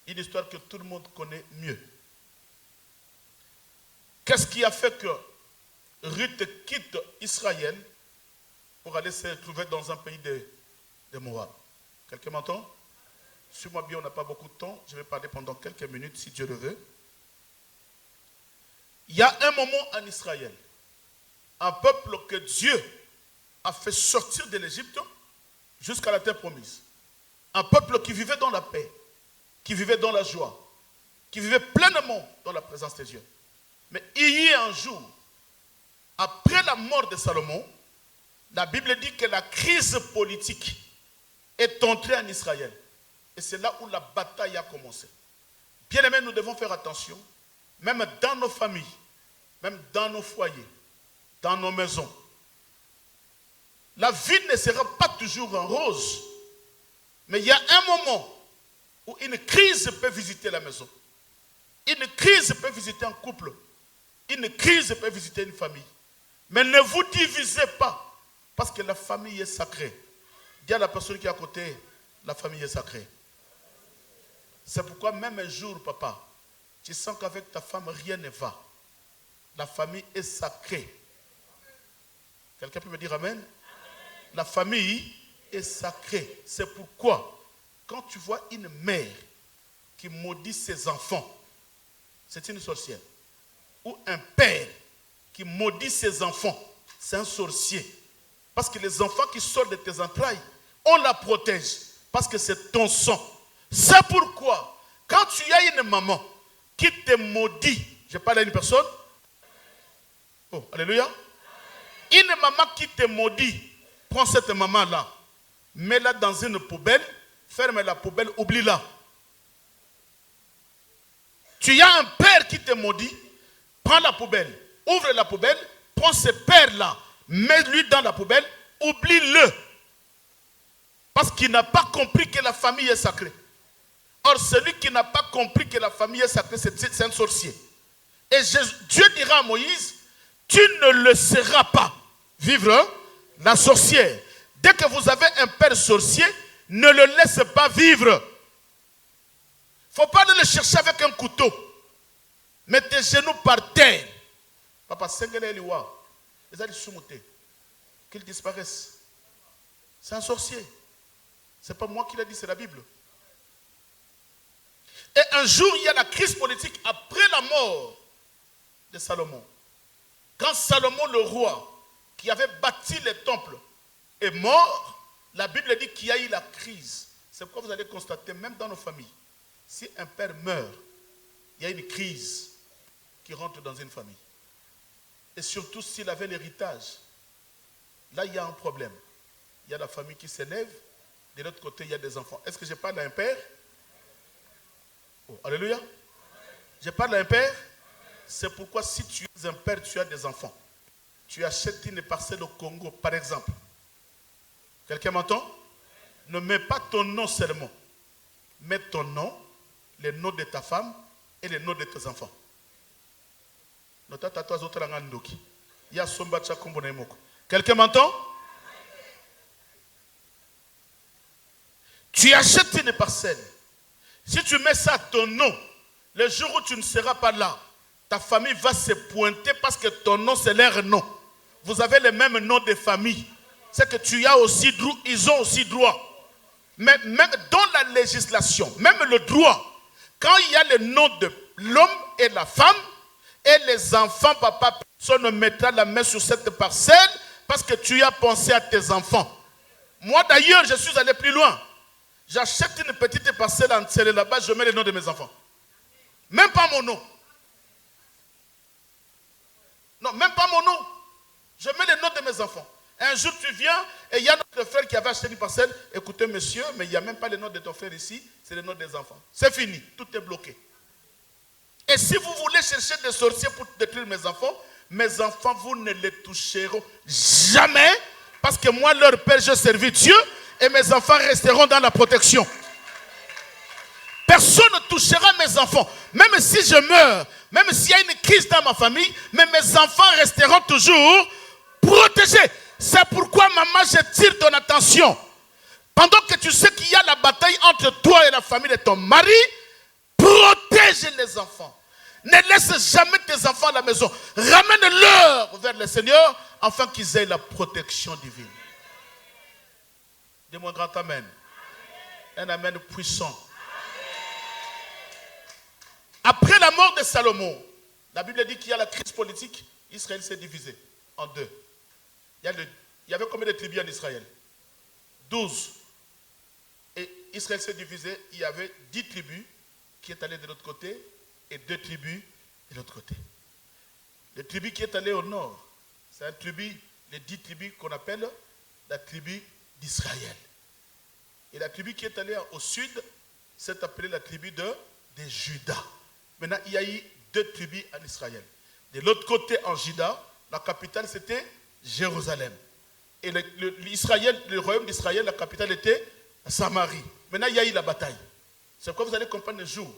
Une histoire que tout le monde connaît mieux. Qu'est-ce qui a fait que Ruth quitte Israël pour aller se trouver dans un pays de Moab? Quelqu'un m'entend? Suis-moi bien, on n'a pas beaucoup de temps. Je vais parler pendant quelques minutes si Dieu le veut. Il y a un moment en Israël, un peuple que Dieu a fait sortir de l'Égypte jusqu'à la terre promise. Un peuple qui vivait dans la paix, qui vivait dans la joie, qui vivait pleinement dans la présence de Dieu. Mais il y a un jour, après la mort de Salomon, la Bible dit que la crise politique est entrée en Israël. Et c'est là où la bataille a commencé. Bien aimés, nous devons faire attention, même dans nos familles, même dans nos foyers, dans nos maisons. la vie ne sera pas toujours en rose. Mais il y a un moment où une crise peut visiter la maison. Une crise peut visiter un couple. Une crise peut visiter une famille. Mais ne vous divisez pas. Parce que la famille est sacrée. Dis à la personne qui est à côté, la famille est sacrée. C'est pourquoi même un jour, papa, tu sens qu'avec ta femme, rien ne va. La famille est sacrée. Quelqu'un peut me dire amen? La famille est sacrée. C'est pourquoi, quand tu vois une mère qui maudit ses enfants, c'est une sorcière. Ou un père qui maudit ses enfants, c'est un sorcier. Parce que les enfants qui sortent de tes entrailles, on la protège. Parce que c'est ton sang. C'est pourquoi, quand tu as une maman qui te maudit, je parle à une personne. Oh, alléluia. Une maman qui te maudit, prends cette maman-là, mets-la dans une poubelle, ferme la poubelle, oublie-la. Tu as un père qui te maudit, prends la poubelle, ouvre la poubelle, prends ce père-là, mets-lui dans la poubelle, oublie-le. Parce qu'il n'a pas compris que la famille est sacrée. Or, celui qui n'a pas compris que la famille est sacrée, c'est un sorcier. Et Dieu dira à Moïse, tu ne le laisseras pas vivre la sorcière. Dès que vous avez un père sorcier, ne le laisse pas vivre. Il ne faut pas aller le chercher avec un couteau. Mets tes genoux par terre. Papa, qu'il disparaisse. C'est un sorcier. Ce n'est pas moi qui l'ai dit, c'est la Bible. Et un jour, il y a la crise politique après la mort de Salomon. Quand Salomon, le roi, qui avait bâti les temples, est mort, la Bible dit qu'il y a eu la crise. C'est pourquoi vous allez constater, même dans nos familles, si un père meurt, il y a une crise qui rentre dans une famille. Et surtout s'il avait l'héritage, là il y a un problème. Il y a la famille qui s'élève, de l'autre côté il y a des enfants. Est-ce que je parle à un père? Oh, alléluia. Je parle à un père. C'est pourquoi si tu es un père, tu as des enfants. Tu achètes une parcelle au Congo, par exemple. Quelqu'un m'entend? Ne mets pas ton nom seulement. Mets ton nom, le nom de ta femme et le nom de tes enfants. Quelqu'un m'entend? Tu achètes une parcelle. Si tu mets ça à ton nom, le jour où tu ne seras pas là, ta famille va se pointer parce que ton nom, c'est leur nom. Vous avez le même nom de famille. C'est que tu as aussi droit, ils ont aussi droit. Mais même dans la législation, même le droit, quand il y a le nom de l'homme et la femme, et les enfants, papa, personne ne mettra la main sur cette parcelle parce que tu as pensé à tes enfants. Moi d'ailleurs, je suis allé plus loin. J'achète une petite parcelle en serré là-bas, je mets le nom de mes enfants. Même pas mon nom. Non, même pas mon nom. Je mets le nom de mes enfants. Un jour tu viens et il y a notre frère qui avait acheté une parcelle. Écoutez monsieur, mais il n'y a même pas le nom de ton frère ici, c'est le nom des enfants. C'est fini, tout est bloqué. Et si vous voulez chercher des sorciers pour détruire mes enfants, vous ne les toucherez jamais. Parce que moi, leur père, je servis Dieu et mes enfants resteront dans la protection. Personne ne touchera mes enfants. Même si je meurs, même s'il y a une crise dans ma famille, mais mes enfants resteront toujours protégés. C'est pourquoi, maman, j'attire ton attention. Pendant que tu sais qu'il y a la bataille entre toi et la famille de ton mari, protège les enfants. Ne laisse jamais tes enfants à la maison. Ramène-leur vers le Seigneur afin qu'ils aient la protection divine. Dis-moi un grand amen. Un amen puissant. Après la mort de Salomon, la Bible dit qu'il y a la crise politique. Israël s'est divisé en deux. Il y avait combien de tribus en Israël? 12. Et Israël s'est divisé. Il y avait 10 tribus qui est allé de l'autre côté et 2 tribus de l'autre côté. La tribu qui est allée au nord, c'est les 10 tribus qu'on appelle la tribu d'Israël. Et la tribu qui est allée au sud, c'est appelée la tribu de Juda. Maintenant, il y a eu 2 tribus en Israël. De l'autre côté, en Juda, la capitale c'était Jérusalem. Et le royaume d'Israël, la capitale était Samarie. Maintenant, il y a eu la bataille. C'est pourquoi vous allez comprendre le jour,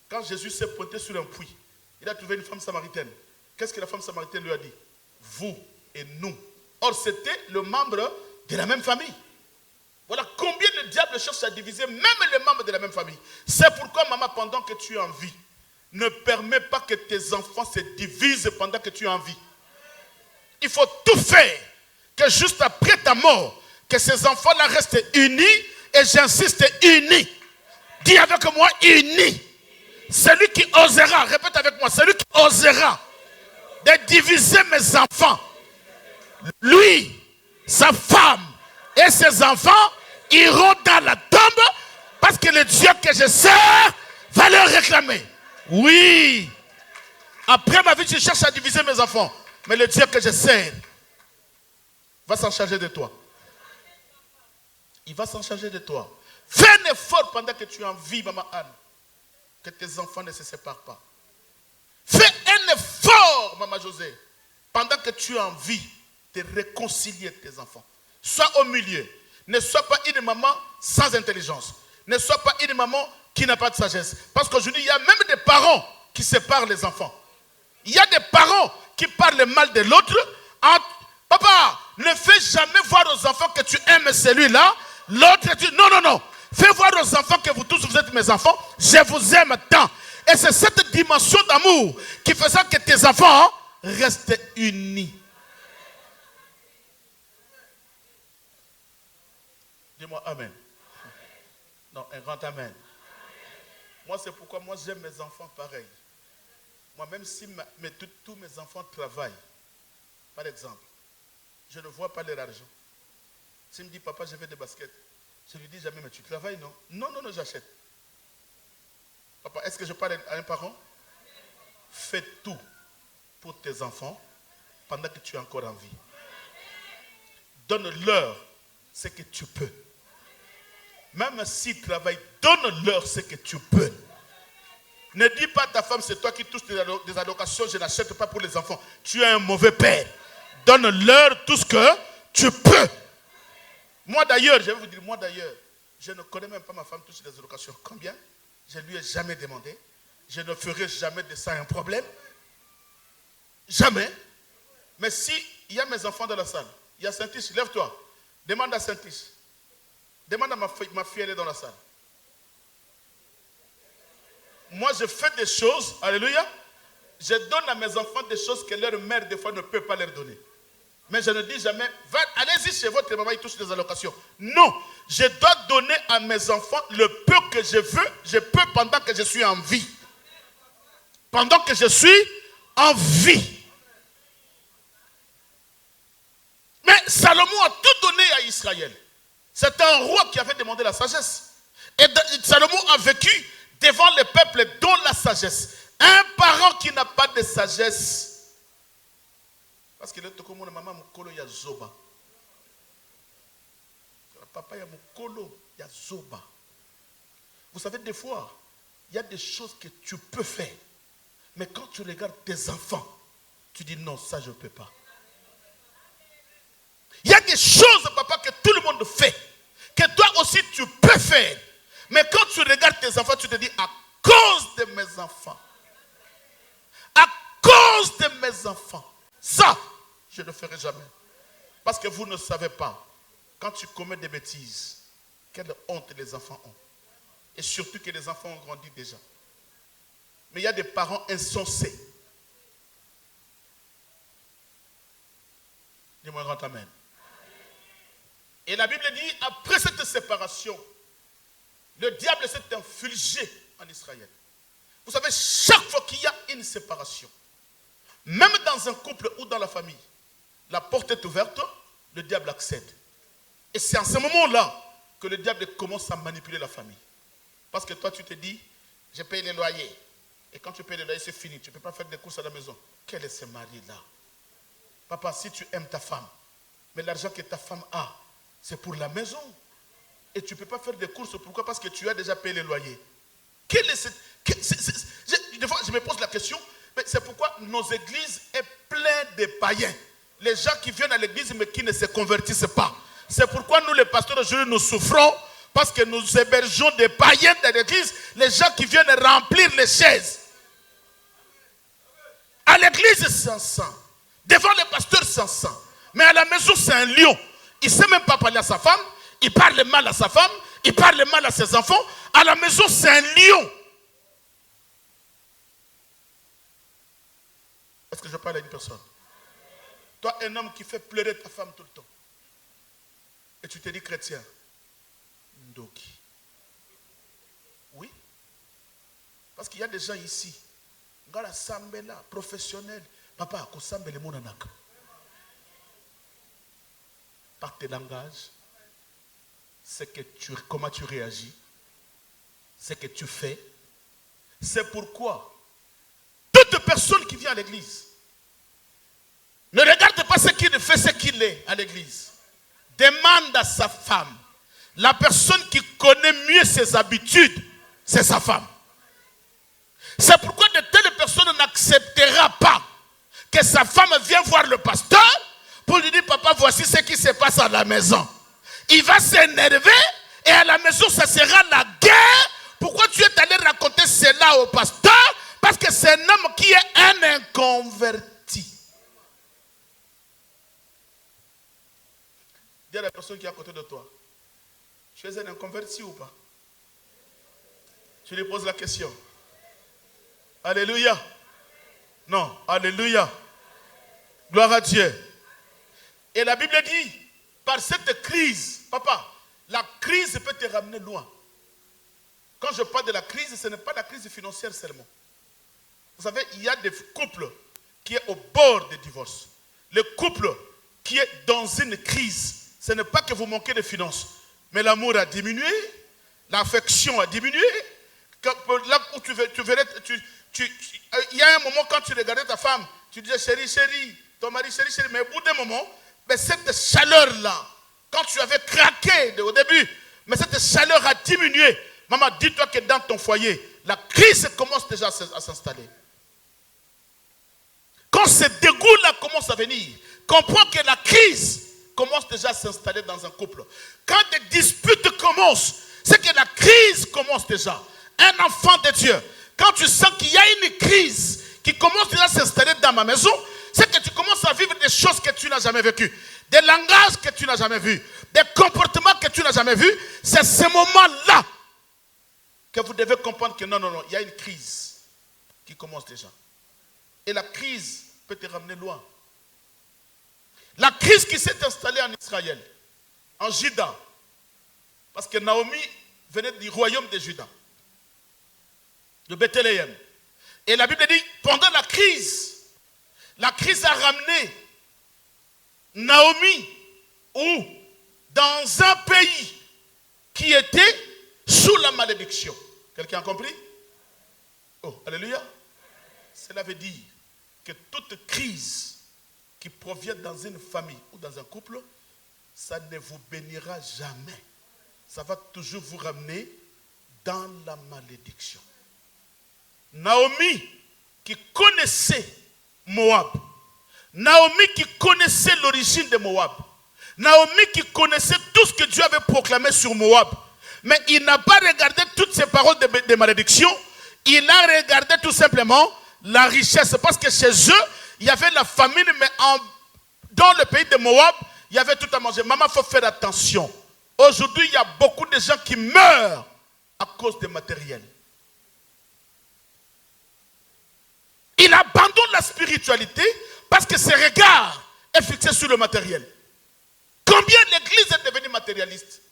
quand Jésus s'est pointé sur un puits, il a trouvé une femme samaritaine. Qu'est-ce que la femme samaritaine lui a dit? Vous et nous. Or, c'était le membre de la même famille. Voilà combien le diable cherche à diviser même les membres de la même famille. C'est pourquoi, maman, pendant que tu es en vie, ne permets pas que tes enfants se divisent pendant que tu es en vie. Il faut tout faire que juste après ta mort, que ces enfants-là restent unis, et j'insiste, unis. Dis avec moi, unis. Celui qui osera, répète avec moi, celui qui osera de diviser mes enfants, lui, sa femme et ses enfants iront dans la tombe parce que le Dieu que je sers va leur réclamer. Oui. Après ma vie, je cherche à diviser mes enfants. Mais le Dieu que je sers va s'en charger de toi. Il va s'en charger de toi. Fais un effort pendant que tu es en vie, maman Anne. Que tes enfants ne se séparent pas. Fais un effort, maman José. Pendant que tu es en vie, de réconcilier tes enfants. Sois au milieu. Ne sois pas une maman sans intelligence. Ne sois pas une maman qui n'a pas de sagesse. Parce qu'aujourd'hui, il y a même des parents qui séparent les enfants. Il y a des parents qui parlent mal de l'autre. Papa, ne fais jamais voir aux enfants que tu aimes celui-là. L'autre, tu... Non. Fais voir aux enfants que vous tous, vous êtes mes enfants. Je vous aime tant. Et c'est cette dimension d'amour qui faisait que tes enfants restent unis. Dis-moi amen. Non, un grand amen. Moi, c'est pourquoi moi j'aime mes enfants pareil. Moi, même si tous mes enfants travaillent, par exemple, je ne vois pas leur argent. S'il me dit, papa, je veux des baskets, je lui dis jamais, mais tu travailles, non? Non, j'achète. Papa, est-ce que je parle à un parent? Fais tout pour tes enfants pendant que tu es encore en vie. Donne-leur ce que tu peux. Même s'ils travaillent, donne-leur ce que tu peux. Ne dis pas à ta femme, c'est toi qui touches des allocations, je n'achète pas pour les enfants. Tu es un mauvais père. Donne-leur tout ce que tu peux. Moi d'ailleurs, je vais vous dire, je ne connais même pas ma femme touche des allocations. Combien? Je ne lui ai jamais demandé. Je ne ferai jamais de ça un problème. Jamais. Mais si il y a mes enfants dans la salle, il y a Saint-Tiche, lève-toi. Demande à Saint-Tiche. Demande à ma fille, elle est dans la salle. Moi, je fais des choses, alléluia. Je donne à mes enfants des choses que leur mère, des fois, ne peut pas leur donner. Mais je ne dis jamais, allez-y chez votre maman, il touche des allocations. Non, je dois donner à mes enfants le peu que je peux pendant que je suis en vie. Pendant que je suis en vie. Mais Salomon a tout donné à Israël. C'est un roi qui avait demandé la sagesse. Et Salomon a vécu devant le peuple dont la sagesse. Un parent qui n'a pas de sagesse. Parce que là, comme maman, mukolo ya zoba. Papa ya mukolo ya zoba. Vous savez, des fois, il y a des choses que tu peux faire. Mais quand tu regardes tes enfants, tu dis non, ça je ne peux pas. Il y a des choses, papa, que tout le monde fait. Que toi aussi tu peux faire. Mais quand tu regardes tes enfants, tu te dis à cause de mes enfants. À cause de mes enfants. Ça, je ne ferai jamais. Parce que vous ne savez pas, quand tu commets des bêtises, quelle honte les enfants ont. Et surtout que les enfants ont grandi déjà. Mais il y a des parents insensés. Dis-moi un grand amen. Et la Bible dit, après cette séparation, le diable s'est infligé en Israël. Vous savez, chaque fois qu'il y a une séparation, même dans un couple ou dans la famille, la porte est ouverte, le diable accède. Et c'est en ce moment-là que le diable commence à manipuler la famille. Parce que toi, tu te dis, je paye les loyers. Et quand tu payes les loyers, c'est fini. Tu ne peux pas faire des courses à la maison. Quel est ce mari-là? Papa, si tu aimes ta femme, mais l'argent que ta femme a, c'est pour la maison. Et tu ne peux pas faire des courses. Pourquoi? Parce que tu as déjà payé les loyers. Quelle est cette... Des fois, je me pose la question, mais c'est pourquoi nos églises sont pleines de païens. les gens qui viennent à l'église mais qui ne se convertissent pas. C'est pourquoi nous, les pasteurs aujourd'hui, nous souffrons parce que nous hébergeons des païens dans l'église, les gens qui viennent remplir les chaises. À l'église, c'est un sang. Devant les pasteurs, c'est un sang. Mais à la maison, c'est un lion. Il ne sait même pas parler à sa femme. Il parle mal à sa femme. Il parle mal à ses enfants. À la maison, c'est un lion. Est-ce que je parle à une personne? Toi, un homme qui fait pleurer ta femme tout le temps. Et tu te dis chrétien. Ndoki. Oui. Parce qu'il y a des gens ici. Ngala sambela, professionnel. Papa, ko sambele monanaka. Par tes langages, comment tu réagis, ce que tu fais. C'est pourquoi toute personne qui vient à l'église ne regarde pas ce qu'il fait, ce qu'il est à l'église. Demande à sa femme. La personne qui connaît mieux ses habitudes, c'est sa femme. C'est pourquoi de telles personnes n'acceptera pas que sa femme vienne voir le pasteur pour lui dire, papa, voici ce qui se passe à la maison. Il va s'énerver et à la maison, ça sera la guerre. Pourquoi tu es allé raconter cela au pasteur? Parce que c'est un homme qui est un inconverti. Dis à la personne qui est à côté de toi, tu es un inconverti ou pas? Tu lui poses la question. Alléluia. Non, alléluia. Gloire à Dieu. Et la Bible dit, par cette crise, papa, la crise peut te ramener loin. Quand je parle de la crise, ce n'est pas la crise financière seulement. Vous savez, il y a des couples qui sont au bord du divorce. Le couple qui est dans une crise, ce n'est pas que vous manquez de finances, mais l'amour a diminué, l'affection a diminué. Là où tu verrais, il y a un moment quand tu regardais ta femme, tu disais chérie, chérie, ton mari, chérie, chérie, mais au bout d'un moment, mais cette chaleur-là, quand tu avais craqué au début, mais cette chaleur a diminué. Maman, dis-toi que dans ton foyer, la crise commence déjà à s'installer. Quand ce dégoût-là commence à venir, comprends que la crise commence déjà à s'installer dans un couple. Quand des disputes commencent, c'est que la crise commence déjà. Un enfant de Dieu, quand tu sens qu'il y a une crise qui commence déjà à s'installer dans ma maison, c'est que tu commences à vivre des choses que tu n'as jamais vécues, des langages que tu n'as jamais vus, des comportements que tu n'as jamais vus. C'est ce moment-là que vous devez comprendre que non, il y a une crise qui commence déjà. Et la crise peut te ramener loin. La crise qui s'est installée en Israël, en Juda, parce que Naomi venait du royaume de Juda, de Bethléem. Et la Bible dit, pendant la crise a ramené Naomi dans un pays qui était sous la malédiction. Quelqu'un a compris? Oh, alléluia. Cela veut dire que toute crise qui provient dans une famille ou dans un couple, ça ne vous bénira jamais. Ça va toujours vous ramener dans la malédiction. Naomi qui connaissait Moab, Naomi qui connaissait l'origine de Moab, Naomi qui connaissait tout ce que Dieu avait proclamé sur Moab, mais il n'a pas regardé toutes ces paroles de malédiction, il a regardé tout simplement la richesse, parce que chez eux, il y avait la famine, mais dans le pays de Moab, il y avait tout à manger. Maman, il faut faire attention. Aujourd'hui, il y a beaucoup de gens qui meurent à cause des matériels. Il abandonne la spiritualité parce que ses regards est fixé sur le matériel. Combien l'église est devenue matérialiste?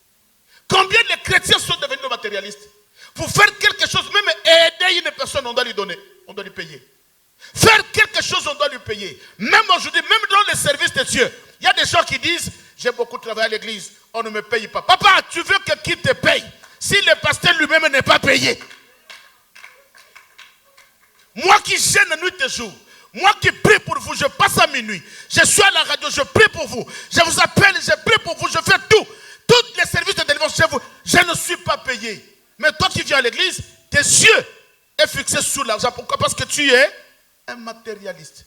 Combien les chrétiens sont devenus matérialistes? Pour faire quelque chose, même aider une personne, on doit lui donner, on doit lui payer. Faire quelque chose, on doit lui payer. Même aujourd'hui, même dans les services de Dieu, il y a des gens qui disent, j'ai beaucoup travaillé à l'église, on ne me paye pas. Papa, tu veux que qui te paye si le pasteur lui-même n'est pas payé? Moi qui gêne nuit et jour, moi qui prie pour vous, je passe à minuit, je suis à la radio, je prie pour vous, je vous appelle, je prie pour vous, je fais tout. Tous les services de délivrance chez vous, je ne suis pas payé. Mais toi qui viens à l'église, tes yeux sont fixés sur l'argent. Pourquoi? Parce que tu es un matérialiste.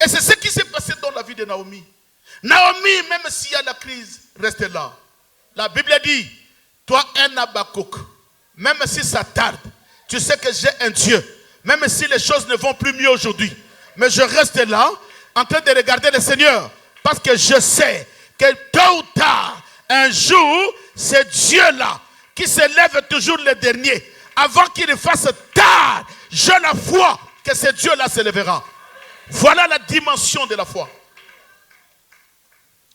Et c'est ce qui s'est passé dans la vie de Naomi. Naomi, même s'il y a la crise, reste là. La Bible dit, toi un Habakkuk, même si ça tarde, tu sais que j'ai un Dieu. Même si les choses ne vont plus mieux aujourd'hui. Mais je reste là, en train de regarder le Seigneur. Parce que je sais que tôt ou tard, un jour, c'est Dieu-là qui se lève toujours le dernier. Avant qu'il ne fasse tard, j'ai la foi que ce Dieu-là se lèvera. Voilà la dimension de la foi.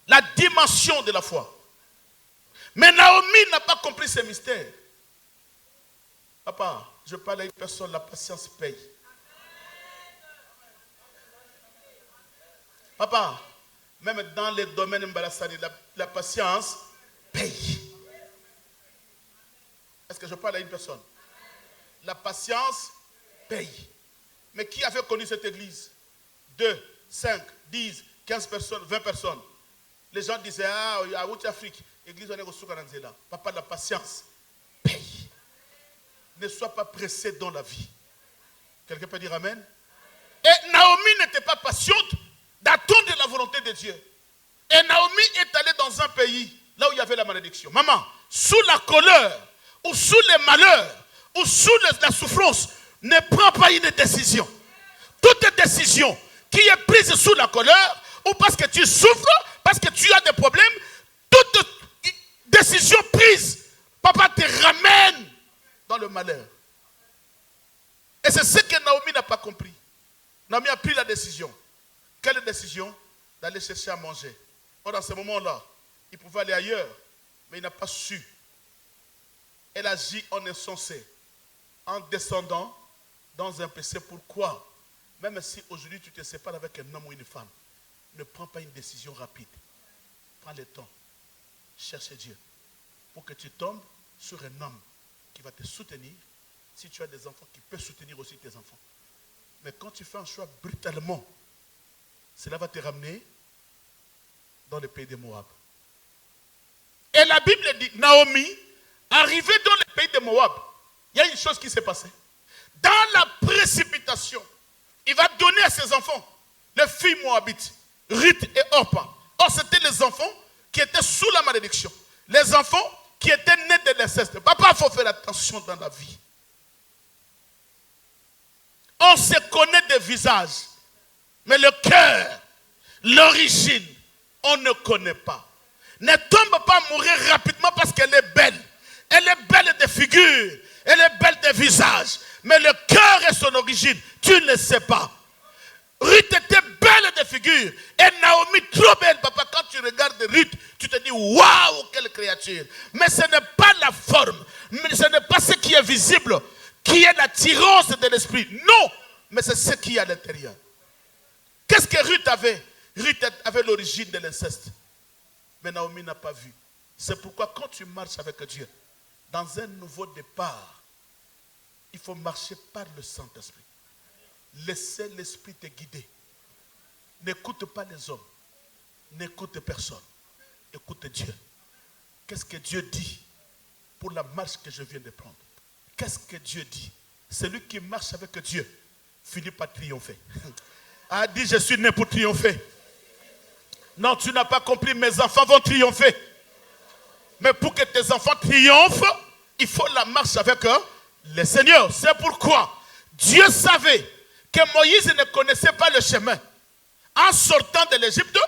La dimension de la foi. Mais Naomi n'a pas compris ce mystère. Papa, je parle à une personne, la patience paye. Papa, même dans les domaines embarrassants, la patience paye. Est-ce que je parle à une personne? La patience paye. Mais qui avait connu cette église? 2, 5, 10, 15 personnes, 20 personnes. Les gens disaient, ah, à Ouest-Afrique, l'église, on est au Soukaranzela. Papa, la patience paye. Ne sois pas pressé dans la vie. Quelqu'un peut dire amen? Et Naomi n'était pas patiente d'attendre la volonté de Dieu. Et Naomi est allée dans un pays, là où il y avait la malédiction. Maman, sous la colère, ou sous les malheurs, ou sous la souffrance, ne prends pas une décision. Toute décision qui est prise sous la colère, ou parce que tu souffres, parce que tu as des problèmes, toute décision prise, papa te ramène dans le malheur. Et c'est ce que Naomi n'a pas compris. Naomi a pris la décision. Quelle décision? D'aller chercher à manger. Or, dans ce moment-là, il pouvait aller ailleurs, mais il n'a pas su. Elle agit en insensé, en descendant dans un péché. Pourquoi? Même si aujourd'hui tu te sépares avec un homme ou une femme, ne prends pas une décision rapide. Prends le temps. Cherche Dieu. Pour que tu tombes sur un homme qui va te soutenir. Si tu as des enfants, qui peut soutenir aussi tes enfants. Mais quand tu fais un choix brutalement, cela va te ramener dans le pays de Moab. Et la Bible dit, Naomi, arrivée dans le pays de Moab, il y a une chose qui s'est passée. Dans la précipitation, il va donner à ses enfants les filles moabites, Ruth et Orpa. Or, c'était les enfants qui étaient sous la malédiction. Les enfants qui étaient nés de l'inceste. Papa, il faut faire attention dans la vie. On se connaît des visages, mais le cœur, l'origine, on ne connaît pas. Ne tombe pas à mourir rapidement parce qu'elle est belle. Elle est belle de figure, elle est belle de visage. Mais le cœur et son origine, tu ne le sais pas. Ruth était belle de figure. Et Naomi, trop belle, papa. Quand tu regardes Ruth, tu te dis, waouh, quelle créature. Mais ce n'est pas la forme, mais ce n'est pas ce qui est visible, qui est l'attirance de l'esprit. Non, mais c'est ce qui est à l'intérieur. Qu'est-ce que Ruth avait? Ruth avait l'origine de l'inceste. Mais Naomi n'a pas vu. C'est pourquoi quand tu marches avec Dieu, dans un nouveau départ, il faut marcher par le Saint-Esprit. Laissez l'Esprit te guider. N'écoute pas les hommes. N'écoute personne. Écoute Dieu. Qu'est-ce que Dieu dit pour la marche que je viens de prendre? Qu'est-ce que Dieu dit? Celui qui marche avec Dieu finit par triompher. A dit, je suis né pour triompher. Non, tu n'as pas compris, mes enfants vont triompher. Mais pour que tes enfants triomphent, il faut la marche avec le Seigneur. C'est pourquoi Dieu savait que Moïse ne connaissait pas le chemin. En sortant de l'Égypte,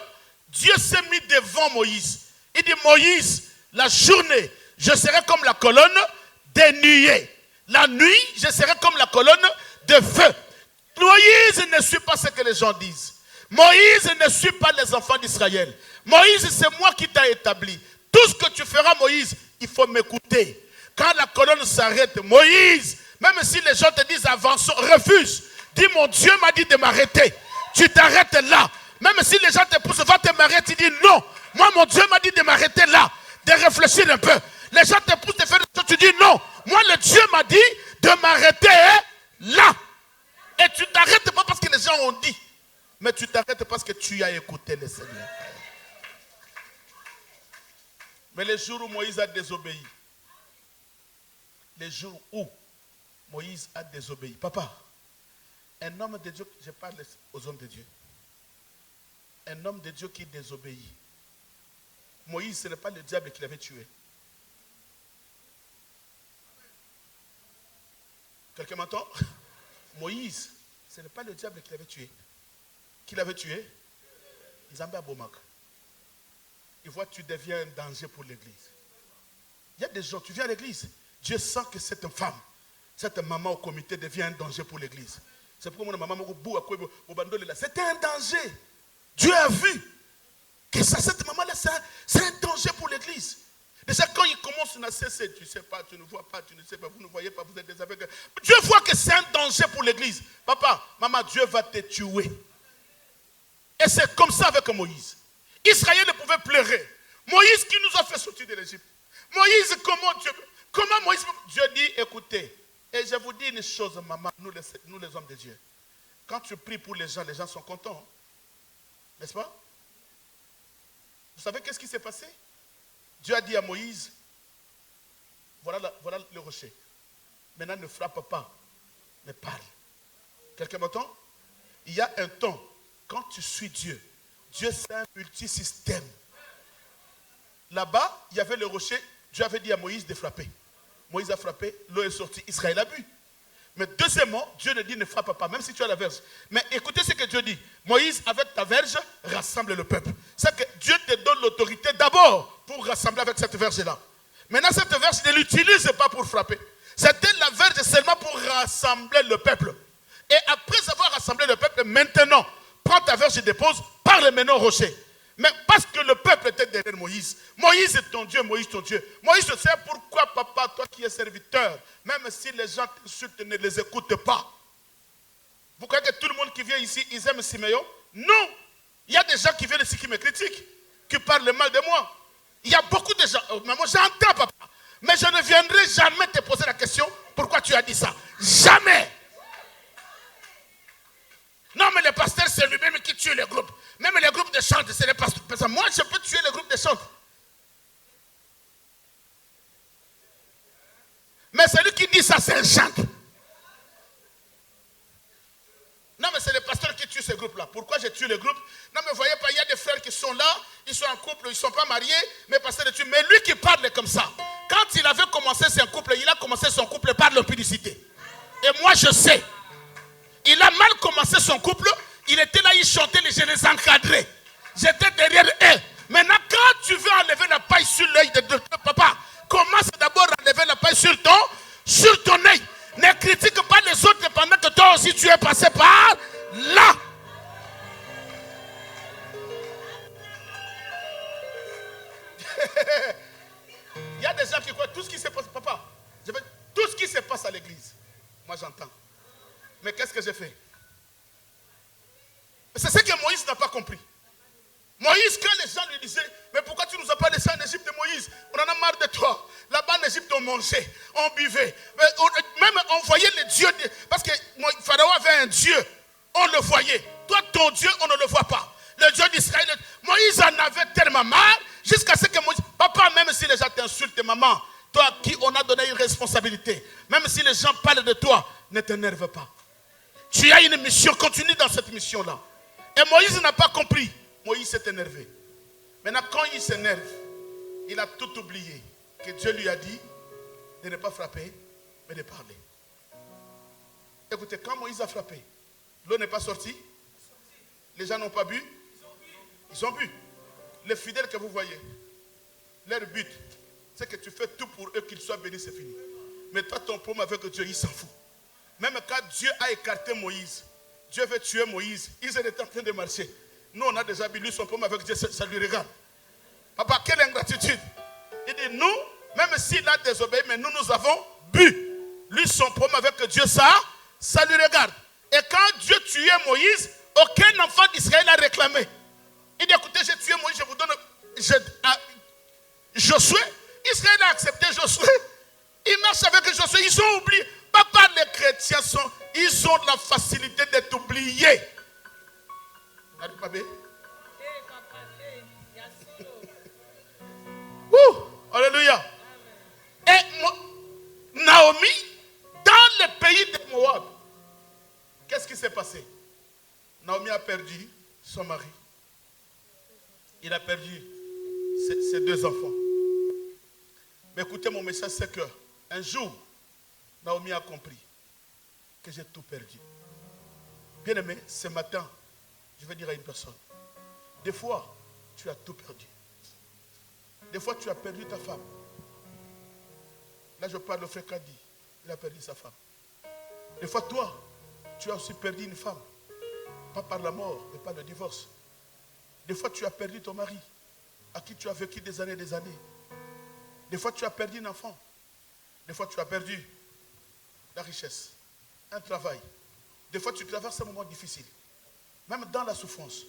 Dieu s'est mis devant Moïse. Il dit, Moïse, la journée, je serai comme la colonne de nuée. La nuit, je serai comme la colonne de feu. Moïse ne suit pas ce que les gens disent. Moïse ne suit pas les enfants d'Israël. Moïse, c'est moi qui t'ai établi. Tout ce que tu feras, Moïse, il faut m'écouter. Quand la colonne s'arrête, Moïse, même si les gens te disent avançons, refuse. Dis, mon Dieu m'a dit de m'arrêter. Tu t'arrêtes là. Même si les gens te poussent, va te m'arrêter, tu dis non. Moi, mon Dieu m'a dit de m'arrêter là. De réfléchir un peu. Les gens te poussent de faire des choses, tu dis non. Moi, le Dieu m'a dit de m'arrêter là. Et tu t'arrêtes pas parce que les gens ont dit. Mais tu t'arrêtes parce que tu as écouté le Seigneur. Mais les jours où Moïse a désobéi, les jours où Moïse a désobéi, papa, un homme de Dieu, je parle aux hommes de Dieu, un homme de Dieu qui désobéit. Moïse, ce n'est pas le diable qui l'avait tué. Quelqu'un m'entend? Moïse, ce n'est pas le diable qui l'avait tué. Qui l'avait tué? Isambé Abomak. Il voit que tu deviens un danger pour l'église. Il y a des gens, tu viens à l'église, Dieu sent que cette femme, cette maman au comité devient un danger pour l'église. C'est pourquoi mon maman c'était un danger. Dieu a vu que cette maman-là, c'est un danger pour l'église. Déjà, quand il commence à cesser, tu ne sais pas, tu ne vois pas, tu ne sais pas, vous ne voyez pas, vous êtes des aveugles. Dieu voit que c'est un danger pour l'église. Papa, maman, Dieu va te tuer. Et c'est comme ça avec Moïse. Israël ne pouvait pleurer. Moïse qui nous a fait sortir de l'Égypte. Moïse, comment Moïse, Dieu dit, écoutez, et je vous dis une chose, maman, nous les hommes de Dieu. Quand tu pries pour les gens sont contents. N'est-ce pas? Vous savez qu'est-ce qui s'est passé? Dieu a dit à Moïse, voilà le rocher. Maintenant, ne frappe pas, mais parle. Quelqu'un m'entend? Il y a un temps, quand tu suis Dieu, Dieu c'est un multisystème. Là-bas, il y avait le rocher, Dieu avait dit à Moïse de frapper. Moïse a frappé, l'eau est sortie, Israël a bu. Mais deuxièmement, Dieu ne dit ne frappe pas, même si tu as la verge. Mais écoutez ce que Dieu dit. Moïse, avec ta verge, rassemble le peuple. C'est que Dieu te donne l'autorité d'abord pour rassembler avec cette verge-là. Maintenant, cette verge, ne l'utilise pas pour frapper. C'était la verge seulement pour rassembler le peuple. Et après avoir rassemblé le peuple, maintenant, prends ta verge et dépose, parle maintenant au rocher. Mais parce que le peuple était derrière Moïse. Moïse est ton Dieu, Moïse ton Dieu. Moïse sait pourquoi, papa, toi qui es serviteur, même si les gens t'insultent, ne les écoute pas. Vous croyez que tout le monde qui vient ici, ils aiment Siméon? Non. Il y a des gens qui viennent ici qui me critiquent, qui parlent mal de moi. Il y a beaucoup de gens. Mais moi, j'entends, papa. Mais je ne viendrai jamais te poser la question, pourquoi tu as dit ça? Jamais. Non, mais le pasteur, c'est lui-même qui tue les groupes. Même les groupes de chant, c'est les pasteurs. Moi, je peux tuer les groupes de chant. Mais celui qui dit ça, c'est un chant. Non, mais c'est les pasteurs qui tuent ces groupes-là. Pourquoi je tue les groupes? Non, mais vous voyez pas, il y a des frères qui sont là, ils sont en couple, ils ne sont pas mariés, mais pasteur les tue. Mais lui qui parle comme ça, quand il avait commencé son couple, il a commencé son couple par l'impudicité. Et moi, je sais. Il a mal commencé son couple. Il était là, il chantait, je les encadrais. J'étais derrière eux. Maintenant, quand tu veux enlever la paille sur l'œil de papa, commence d'abord à enlever la paille sur ton œil. Ne critique pas les autres pendant que toi aussi tu es passé par là. Il y a des gens qui croient tout ce qui se passe, papa. Tout ce qui se passe à l'église, moi j'entends. Mais qu'est-ce que j'ai fait? C'est ce que Moïse n'a pas compris. Moïse, quand les gens lui disaient, mais pourquoi tu ne nous as pas laissé en Égypte, Moïse? On en a marre de toi. Là-bas en Égypte, on mangeait, on buvait. Même on voyait les dieux. Parce que Pharaon avait un dieu, on le voyait. Toi, ton Dieu, on ne le voit pas. Le Dieu d'Israël, Moïse en avait tellement marre, jusqu'à ce que Moïse, papa, même si les gens t'insultent, maman, toi qui on a donné une responsabilité, même si les gens parlent de toi, ne t'énerve pas. Tu as une mission, continue dans cette mission-là. Et Moïse n'a pas compris. Moïse s'est énervé. Maintenant, quand il s'énerve, il a tout oublié. Que Dieu lui a dit de ne pas frapper, mais de parler. Écoutez, quand Moïse a frappé, l'eau n'est pas sortie. Les gens n'ont pas bu. Ils ont bu. Les fidèles que vous voyez, leur but, c'est que tu fais tout pour eux qu'ils soient bénis, c'est fini. Mais toi, ton problème avec Dieu, il s'en fout. Même quand Dieu a écarté Moïse, Dieu veut tuer Moïse, ils étaient en train de marcher. Nous, on a déjà vu lui, son problème avec Dieu, ça lui regarde. Papa, quelle ingratitude. Il dit, nous, même s'il a désobéi, mais nous avons bu. Lui, son problème avec Dieu, ça lui regarde. Et quand Dieu tuait Moïse, aucun enfant d'Israël a réclamé. Il dit, écoutez, j'ai tué Moïse, je vous donne Josué. Israël a accepté Josué. Il marche avec Josué, ils ont oublié. Papa, les chrétiens ils ont la facilité d'être oubliés. Alléluia. Et Naomi, dans le pays de Moab, qu'est-ce qui s'est passé? Naomi a perdu son mari. Il a perdu ses 2 enfants. Mais écoutez, mon message, c'est que un jour, Naomi a compris que j'ai tout perdu. Bien aimé, ce matin, je vais dire à une personne, des fois, tu as tout perdu. Des fois, tu as perdu ta femme. Là, je parle de frère Kadi. Il a perdu sa femme. Des fois, toi, tu as aussi perdu une femme. Pas par la mort, mais par le divorce. Des fois, tu as perdu ton mari, à qui tu as vécu des années et des années. Des fois, tu as perdu un enfant. Des fois, tu as perdu la richesse, un travail. Des fois, tu traverses un moment difficile. Même dans la souffrance,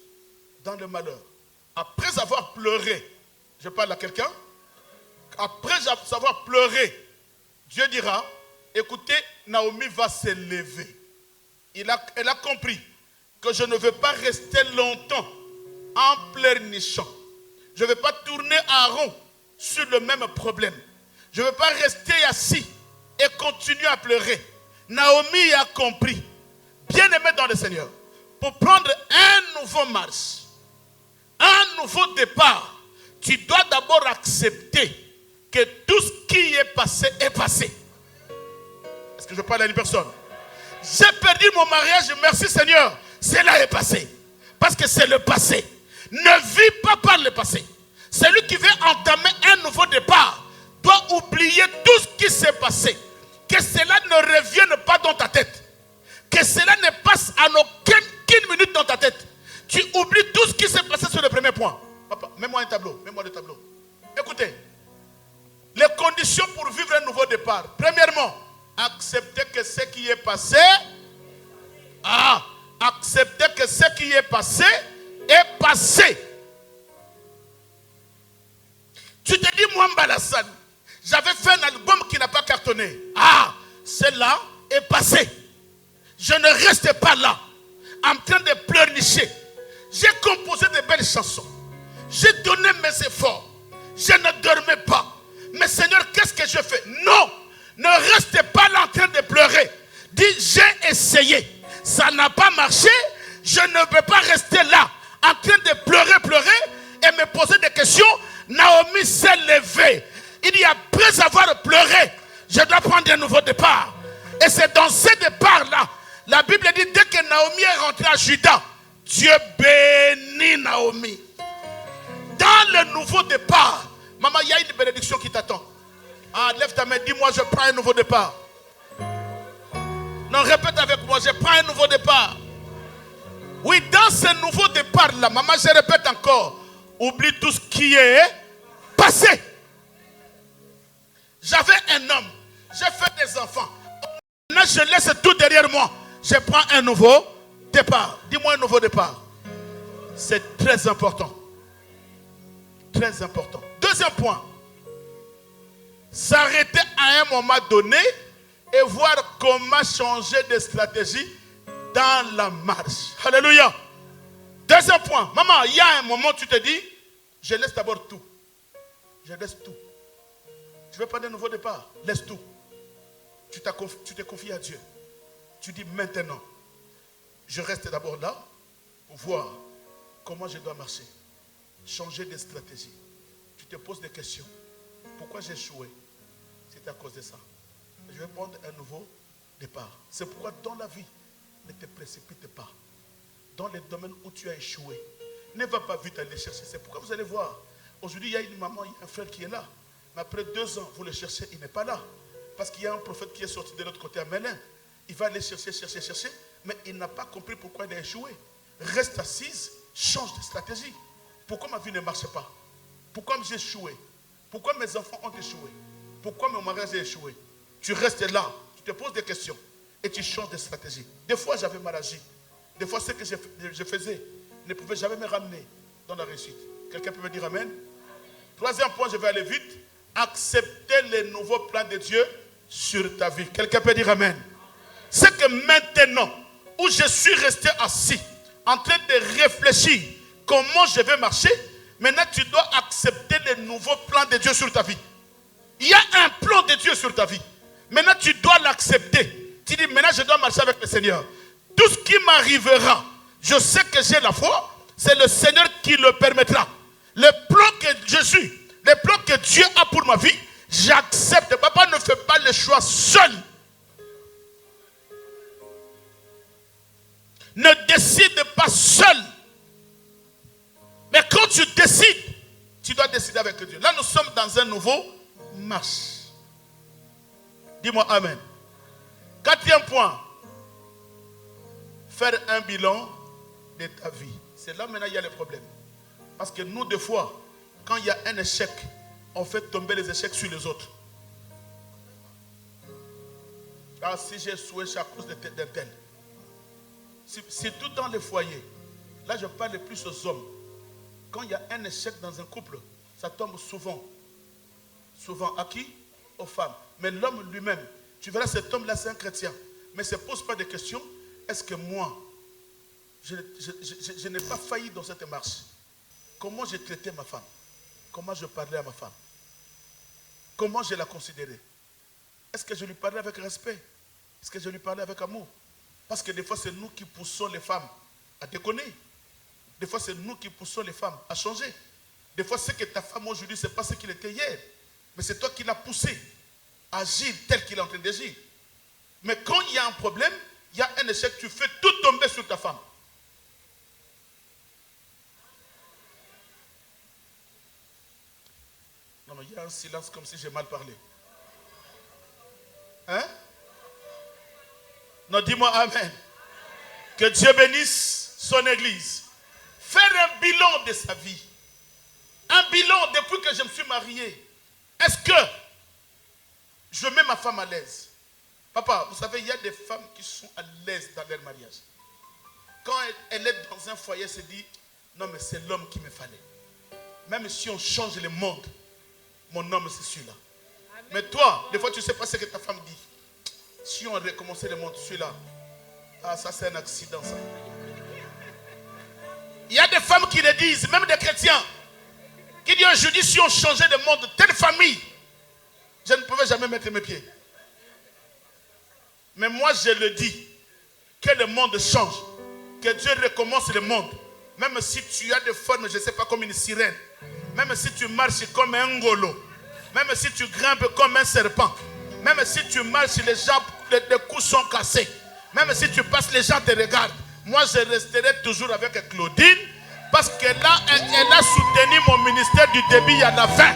dans le malheur. Après avoir pleuré, je parle à quelqu'un, après avoir pleuré, Dieu dira, écoutez, Naomi va se lever. Elle a compris que je ne veux pas rester longtemps en pleurnichant. Je ne vais pas tourner en rond sur le même problème. Je ne veux pas rester assis et continuer à pleurer. Naomi a compris, bien aimé dans le Seigneur, pour prendre un nouveau marche, un nouveau départ, tu dois d'abord accepter que tout ce qui est passé est passé. Est-ce que je parle à une personne? J'ai perdu mon mariage, merci Seigneur. Cela est passé. Parce que c'est le passé. Ne vis pas par le passé. Celui qui veut entamer un nouveau départ doit oublier tout ce qui s'est passé. Que cela ne revienne pas dans ta tête. Que cela ne passe en aucune minute dans ta tête. Tu oublies tout ce qui s'est passé sur le premier point. Papa, mets-moi un tableau. Mets-moi le tableau. Écoutez. Les conditions pour vivre un nouveau départ. Premièrement, accepter que ce qui est passé. Accepter que ce qui est passé est passé. Tu te dis, moi, Mbalassane, j'avais fait un album qui n'a pas cartonné. Celle-là est passée. Je ne reste pas là, en train de pleurnicher. J'ai composé de belles chansons. J'ai donné mes efforts. Je ne dormais pas. Mais Seigneur, qu'est-ce que je fais? Non, ne restez pas là en train de pleurer. Dis, j'ai essayé. Ça n'a pas marché. Je ne veux pas rester là en train de pleurer et me poser des questions. Naomi s'est levée. Il dit, après avoir pleuré, je dois prendre un nouveau départ. Et c'est dans ce départ-là, la Bible dit, dès que Naomi est rentrée à Juda, Dieu bénit Naomi. Dans le nouveau départ, maman, il y a une bénédiction qui t'attend. Lève ta main, dis-moi, je prends un nouveau départ. Non, répète avec moi, je prends un nouveau départ. Oui, dans ce nouveau départ-là, maman, je répète encore, oublie tout ce qui est passé. J'avais un homme, j'ai fait des enfants. Maintenant, je laisse tout derrière moi. Je prends un nouveau départ. Dis-moi un nouveau départ. C'est très important. Très important. Deuxième point. S'arrêter à un moment donné et voir comment changer de stratégie dans la marche. Alléluia. Deuxième point. Maman, il y a un moment où tu te dis, je laisse d'abord tout. Je laisse tout. Tu veux prendre un nouveau départ? Laisse tout. Tu te confies à Dieu. Tu dis maintenant, je reste d'abord là pour voir comment je dois marcher. Changer de stratégie. Tu te poses des questions. Pourquoi j'ai échoué? C'est à cause de ça. Je vais prendre un nouveau départ. C'est pourquoi dans la vie, ne te précipite pas. Dans les domaines où tu as échoué, ne va pas vite aller chercher. C'est pourquoi vous allez voir. Aujourd'hui, il y a une maman, il y a un frère qui est là. Mais après 2 ans, vous le cherchez, il n'est pas là. Parce qu'il y a un prophète qui est sorti de l'autre côté à Mélin. Il va aller chercher, mais il n'a pas compris pourquoi il a échoué. Reste assise, change de stratégie. Pourquoi ma vie ne marche pas? Pourquoi j'ai échoué? Pourquoi mes enfants ont échoué? Pourquoi mon mariage a échoué? Tu restes là, tu te poses des questions et tu changes de stratégie. Des fois, j'avais mal agi. Des fois, ce que je faisais ne pouvait jamais me ramener dans la réussite. Quelqu'un peut me dire amen? Troisième point, je vais aller vite. Accepter les nouveaux plans de Dieu sur ta vie. Quelqu'un peut dire amen? C'est que maintenant, où je suis resté assis, en train de réfléchir comment je vais marcher, maintenant tu dois accepter les nouveaux plans de Dieu sur ta vie. Il y a un plan de Dieu sur ta vie. Maintenant tu dois l'accepter. Tu dis maintenant je dois marcher avec le Seigneur. Tout ce qui m'arrivera, je sais que j'ai la foi, c'est le Seigneur qui le permettra. Les plans que Jésus, les plans que Dieu a pour ma vie, j'accepte. Papa ne fait pas le choix seul. Ne décide pas seul. Mais quand tu décides, tu dois décider avec Dieu. Là, nous sommes dans un nouveau marche. Dis-moi Amen. 4e point. Faire un bilan de ta vie. C'est là maintenant il y a le problème. Parce que nous, des fois, quand il y a un échec, on fait tomber les échecs sur les autres. Ah, si j'ai échoué, c'est à cause de tel. C'est tout dans les foyers. Là, je parle plus aux hommes. Quand il y a un échec dans un couple, ça tombe souvent. Souvent à qui? Aux femmes. Mais l'homme lui-même, tu verras cet homme-là, c'est un chrétien. Mais il ne se pose pas de questions. Est-ce que moi, je n'ai pas failli dans cette marche? Comment j'ai traité ma femme? Comment je parlais à ma femme? Comment je la considérais? Est-ce que je lui parlais avec respect? Est-ce que je lui parlais avec amour? Parce que des fois, c'est nous qui poussons les femmes à déconner. Des fois, c'est nous qui poussons les femmes à changer. Des fois, c'est que ta femme aujourd'hui, ce n'est pas ce qu'il était hier. Mais c'est toi qui l'as poussé à agir tel qu'il est en train d'agir. Mais quand il y a un problème, il y a un échec, tu fais tout tomber sur ta femme. Non, mais il y a un silence comme si j'ai mal parlé. Hein? Non, dis-moi Amen. Que Dieu bénisse son église. Faire un bilan de sa vie. Un bilan depuis que je me suis marié. Est-ce que je mets ma femme à l'aise? Papa, vous savez, il y a des femmes qui sont à l'aise dans leur mariage. Quand elle est dans un foyer, elle se dit, non mais c'est l'homme qu'il me fallait. Même si on change le monde, mon homme c'est celui-là. Mais toi, des fois tu ne sais pas ce que ta femme dit. Si on recommençait le monde, celui-là, ah ça c'est un accident ça. Il y a des femmes qui le disent, même des chrétiens, qui disent aujourd'hui si on changeait de monde, telle famille, je ne pouvais jamais mettre mes pieds. Mais moi je le dis, que le monde change, que Dieu recommence le monde. Même si tu as des formes, je ne sais pas, comme une sirène, même si tu marches comme un ngolo, même si tu grimpes comme un serpent, même si tu marches, les gens, les coups sont cassés, même si tu passes, les gens te regardent. Moi je resterai toujours avec Claudine, parce que là, elle a soutenu mon ministère du début à la fin.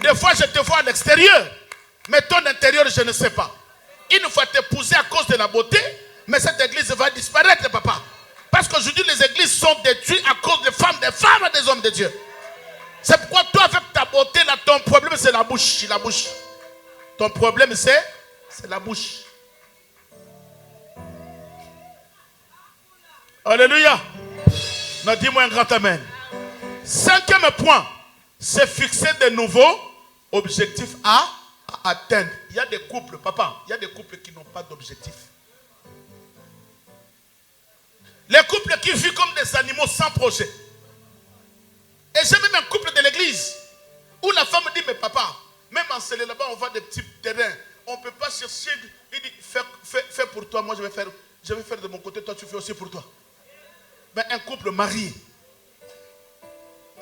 Des fois je te vois à l'extérieur, mais ton intérieur je ne sais pas. Une fois t'épouser à cause de la beauté, mais cette église va disparaître, papa. Parce qu'aujourd'hui les églises sont détruites à cause des femmes et des hommes de Dieu. C'est pourquoi toi avec ta beauté là, ton problème c'est la bouche, Ton problème c'est la bouche. Alléluia. Non, dis-moi un grand amen. 5e point, c'est fixer de nouveaux objectifs à atteindre. Il y a des couples, papa, il y a des couples qui n'ont pas d'objectif. Les couples qui vivent comme des animaux sans projet. Et j'ai même un couple de l'église où la femme dit, mais papa, même en celle là-bas, on voit des petits terrains. On ne peut pas chercher. Il dit, fais pour toi, moi je vais faire de mon côté, toi tu fais aussi pour toi. Mais un couple marié.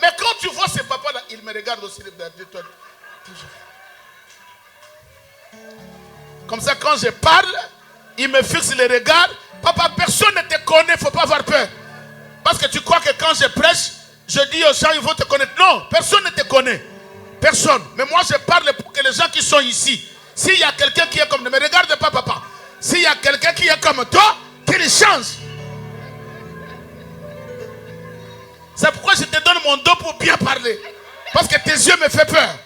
Mais quand tu vois ces papas-là, ils me regardent aussi. Comme ça, quand je parle, ils me fixent les regards. Papa, personne ne te connaît, il ne faut pas avoir peur. Parce que tu crois que quand je prêche, je dis aux gens, ils vont te connaître. Non, personne ne te connaît. Personne. Mais moi, je parle pour que les gens qui sont ici, s'il y a quelqu'un qui est comme... Ne me regarde pas, papa. S'il y a quelqu'un qui est comme toi, qu'il change. C'est pourquoi je te donne mon dos pour bien parler. Parce que tes yeux me font peur.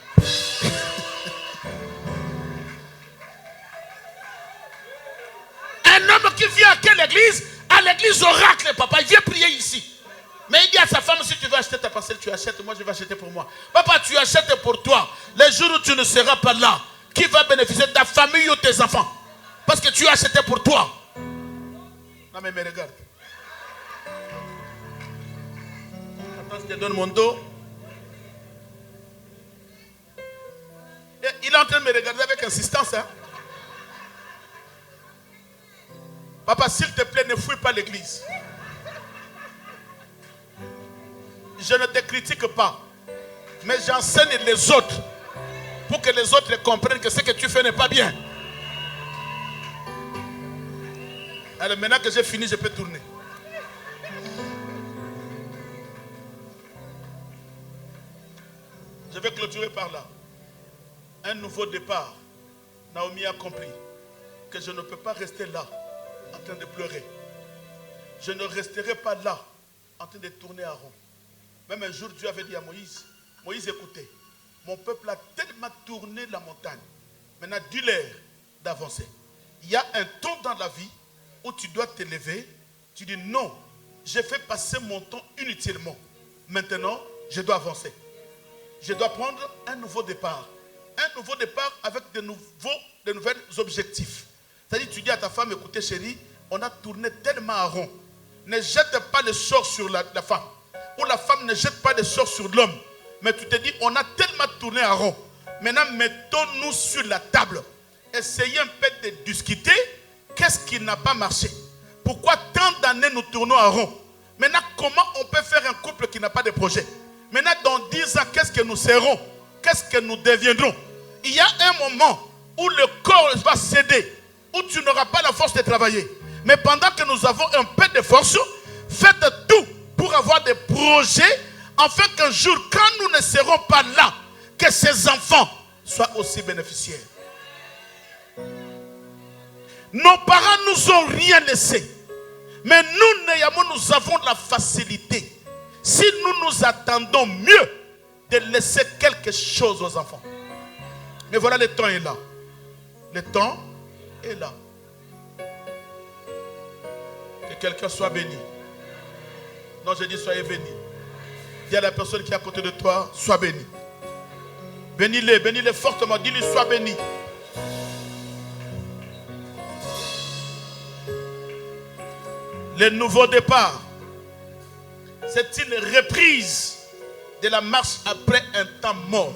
Un homme qui vient à l'église oracle, papa, il vient prier ici. Mais il dit à sa femme, si tu veux acheter ta parcelle, tu achètes, moi je vais acheter pour moi. Papa, tu achètes pour toi. Les jours où tu ne seras pas là, qui va bénéficier de ta famille ou tes enfants? Parce que tu as acheté pour toi. Non mais me regarde. Attends, je te donne mon dos. Et il est en train de me regarder avec insistance. Hein? Papa, s'il te plaît, ne fouille pas l'église. je ne te critique pas. Mais j'enseigne les autres. Pour que les autres comprennent que ce que tu fais n'est pas bien. Alors maintenant que j'ai fini, je peux tourner. Je vais clôturer par là. Un nouveau départ. Naomi a compris que je ne peux pas rester là en train de pleurer. Je ne resterai pas là en train de tourner à rond. Même un jour, Dieu avait dit à Moïse, Moïse, écoutez, mon peuple a tellement tourné la montagne. Maintenant, dis-leur d'avancer. Il y a un temps dans la vie où tu dois te lever. Tu dis non, j'ai fait passer mon temps inutilement. Maintenant, je dois avancer. Je dois prendre un nouveau départ. Un nouveau départ avec de nouveaux objectifs. C'est-à-dire, tu dis à ta femme, écoutez chérie, on a tourné tellement à rond. Ne jette pas le sort sur la femme. Ou la femme ne jette pas le sort sur l'homme. Mais tu te dis, on a tellement tourné à rond. Maintenant, mettons-nous sur la table. Essayez un peu de discuter. Qu'est-ce qui n'a pas marché? Pourquoi tant d'années nous tournons à rond? Maintenant, comment on peut faire un couple qui n'a pas de projet? Maintenant, dans 10 ans, qu'est-ce que nous serons? Qu'est-ce que nous deviendrons? Il y a un moment où le corps va céder, où tu n'auras pas la force de travailler. Mais pendant que nous avons un peu de force, faites tout pour avoir des projets, afin qu'un jour, quand nous ne serons pas là, que ces enfants soient aussi bénéficiaires. Nos parents nous ont rien laissé. Mais nous avons la facilité. Si nous nous attendons mieux de laisser quelque chose aux enfants. Mais voilà, le temps est là. Le temps est là. Que quelqu'un soit béni. Non, je dis soyez béni. Dis à la personne qui est à côté de toi, sois béni. Bénis-les fortement. Dis-lui, sois béni. Le nouveau départ, c'est une reprise de la marche après un temps mort.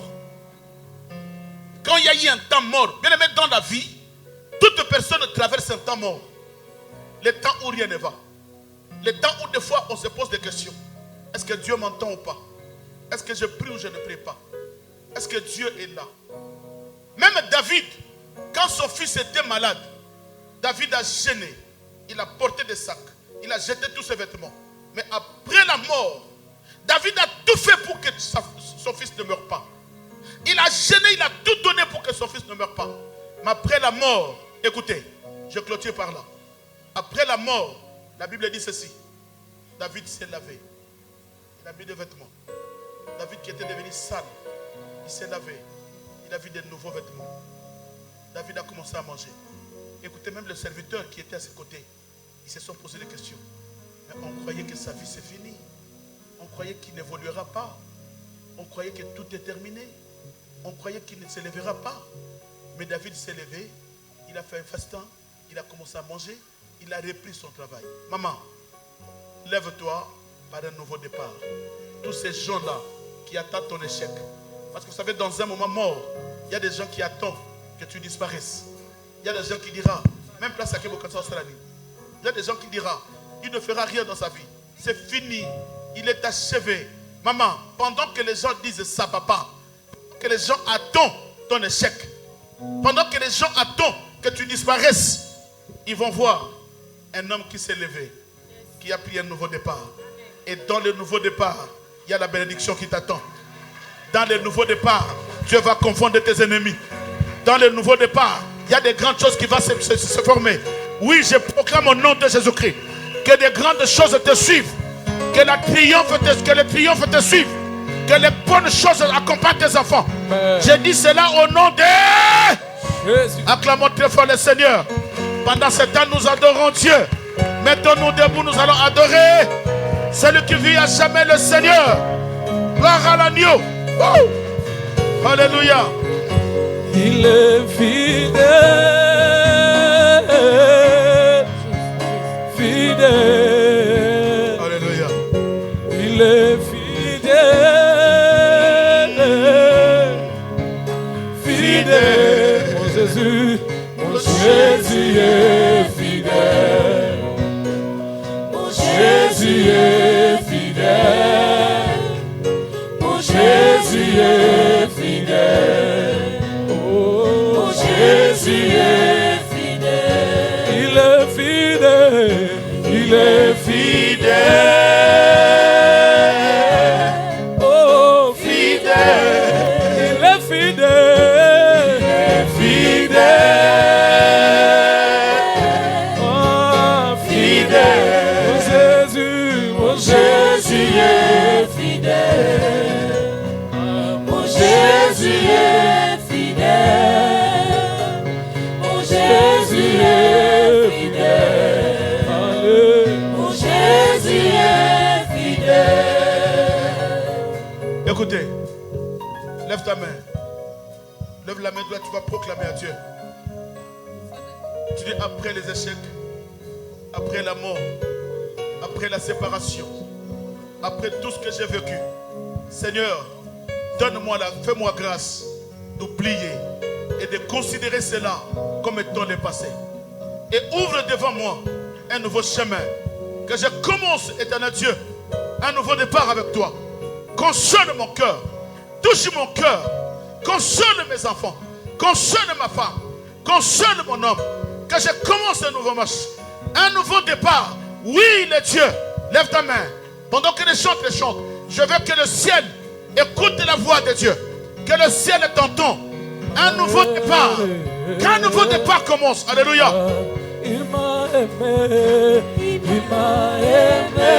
Quand il y a eu un temps mort, bien aimé, dans la vie, toute personne traverse un temps mort. Le temps où rien ne va. Le temps où des fois on se pose des questions. Est-ce que Dieu m'entend ou pas? Est-ce que je prie ou je ne prie pas? Est-ce que Dieu est là? Même David, quand son fils était malade, David a gêné. Il a porté des sacs. Il a jeté tous ses vêtements. Mais après la mort, David a tout fait pour que son fils ne meure pas. Il a gêné, il a tout donné pour que son fils ne meure pas. Mais après la mort, écoutez, je clôture par là. Après la mort, la Bible dit ceci. David s'est lavé. Il a mis des vêtements. David qui était devenu sale, il s'est lavé. Il a vu des nouveaux vêtements. David a commencé à manger. Écoutez, même les serviteurs qui étaient à ses côtés, ils se sont posés des questions. Mais on croyait que sa vie c'est fini. On croyait qu'il n'évoluera pas. On croyait que tout est terminé. On croyait qu'il ne se lèvera pas. Mais David s'est levé. Il a fait un festin. Il a commencé à manger. Il a repris son travail. Maman, lève-toi par un nouveau départ. Tous ces gens-là qui attendent ton échec. Parce que vous savez, dans un moment mort, il y a des gens qui attendent que tu disparaisses. Il y a des gens qui diront, même place à Kebokasa Australie. Il y a des gens qui diront, il ne fera rien dans sa vie. C'est fini. Il est achevé. Maman, pendant que les gens disent ça, papa, que les gens attendent ton échec, pendant que les gens attendent que tu disparaisses, ils vont voir un homme qui s'est levé, qui a pris un nouveau départ. Et dans le nouveau départ, il y a la bénédiction qui t'attend. Dans le nouveau départ, Dieu va confondre tes ennemis. Dans le nouveau départ, il y a des grandes choses qui vont se former. Oui, je proclame au nom de Jésus-Christ que des grandes choses te suivent. Que le triomphe te suive. Que les bonnes choses accompagnent tes enfants. J'ai dit cela au nom de Jésus. Acclamons très fort le Seigneur. Pendant ce temps, nous adorons Dieu. Mettons-nous debout, nous allons adorer celui qui vit à jamais, le Seigneur. Gloire à l'agneau. Alléluia. Il est fidèle, fidèle. Alléluia. Il est fidèle, fidèle. Mon Jésus est fidèle. Mon Jésus est fidèle. Jésus est fidèle. Il est fidèle. Il est fidèle. Oh, fidèle. Il est fidèle. Il est fidèle. Oh, fidèle. Mon Jésus est fidèle. Mon Jésus est fidèle. Mon Jésus est fidèle. Mon Jésus est fidèle. Écoutez, lève ta main. Lève la main droite, tu vas proclamer à Dieu. Tu dis après les échecs, après la mort, après la séparation, après tout ce que j'ai vécu, Seigneur, donne-moi fais-moi grâce d'oublier et de considérer cela comme étant le passé. Et ouvre devant moi un nouveau chemin. Que je commence, éternel Dieu, un nouveau départ avec toi. Console mon cœur, touche mon cœur, console mes enfants, console ma femme, console mon homme. Que je commence un nouveau marche, un nouveau départ. Oui, le Dieu, lève ta main. Pendant que les chantent, je veux que le ciel écoute la voix de Dieu. Que le ciel t'entende. Un nouveau départ. Qu'un nouveau départ commence. Alléluia. Il m'a aimé. Il m'a aimé.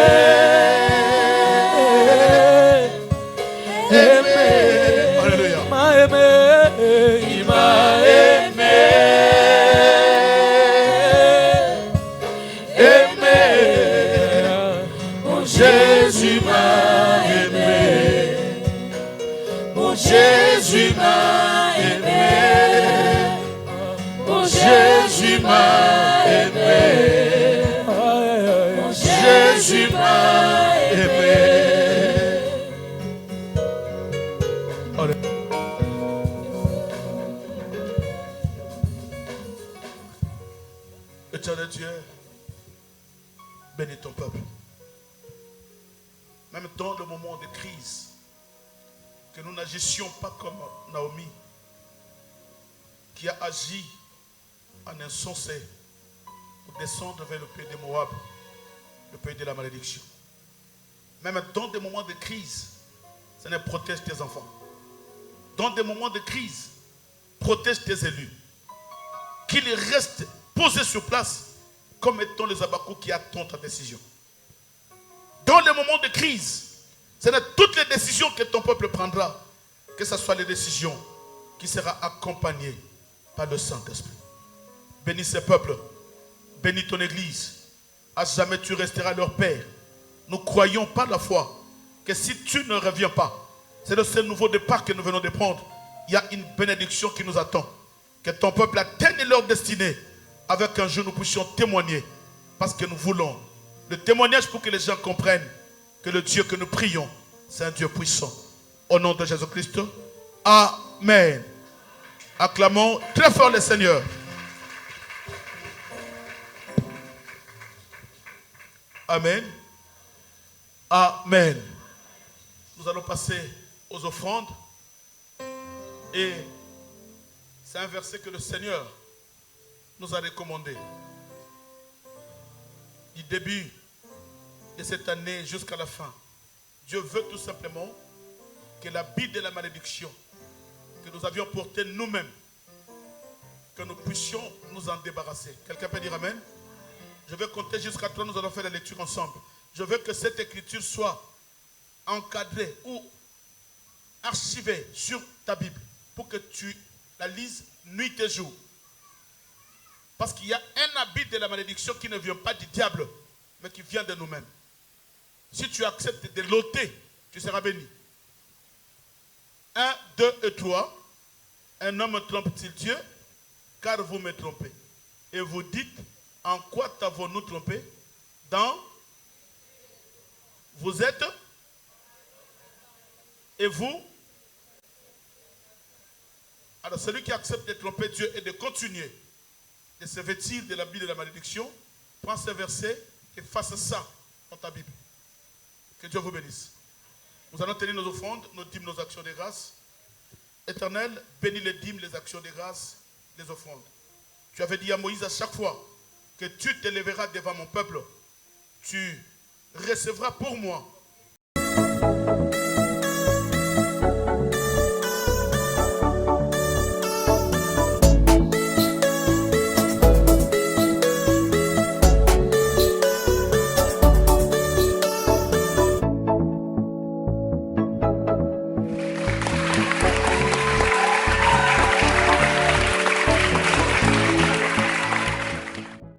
Aimé. Alléluia. Il m'a aimé. Il m'a aimé. Aimé. Mon Jésus m'a aimé. Mon Jésus m'a aimé. Mon Jésus m'a aimé. Mon Jésus m'a aimé. Éternel Dieu, bénis ton peuple. Même dans le moment de crise, que nous n'agissions pas comme Naomi, qui a agi en insensé pour descendre vers le pays de Moab, le pays de la malédiction. Même dans des moments de crise, Seigneur, protège tes enfants. Dans des moments de crise, protège tes élus. Qu'ils restent posés sur place comme étant les abacous qui attendent ta décision. Dans les moments de crise, Seigneur, toutes les décisions que ton peuple prendra, que ce soit les décisions qui seront accompagnées par le Saint-Esprit. Bénis ce peuple, bénis ton Église. À jamais tu resteras leur Père. Nous croyons par la foi que si tu ne reviens pas, c'est de ce nouveau départ que nous venons de prendre. Il y a une bénédiction qui nous attend. Que ton peuple atteigne leur destinée avec un jour nous puissions témoigner. Parce que nous voulons le témoignage pour que les gens comprennent que le Dieu que nous prions, c'est un Dieu puissant. Au nom de Jésus-Christ. Amen. Acclamons très fort le Seigneur. Amen. Amen. Nous allons passer aux offrandes. Et c'est un verset que le Seigneur nous a recommandé. Du début de cette année jusqu'à la fin. Dieu veut tout simplement que la bille de la malédiction que nous avions portée nous-mêmes, que nous puissions nous en débarrasser. Quelqu'un peut dire Amen? Je vais compter jusqu'à 3, nous allons faire la lecture ensemble. Je veux que cette écriture soit encadrée ou archivée sur ta Bible pour que tu la lises nuit et jour. Parce qu'il y a un habit de la malédiction qui ne vient pas du diable, mais qui vient de nous-mêmes. Si tu acceptes de l'ôter, tu seras béni. 1, 2 et 3. Un homme trompe-t-il Dieu? Car vous me trompez. Et vous dites, en quoi t'avons-nous trompé? Dans vous êtes et vous. Alors celui qui accepte de tromper Dieu et de continuer de se vêtir de l'habit de la malédiction, prends ce verset et fasse ça dans ta Bible. Que Dieu vous bénisse. Nous allons tenir nos offrandes, nos dîmes, nos actions de grâce. Éternel, bénis les dîmes, les actions de grâce, les offrandes. Tu avais dit à Moïse à chaque fois que tu t'élèveras devant mon peuple, tu recevras pour moi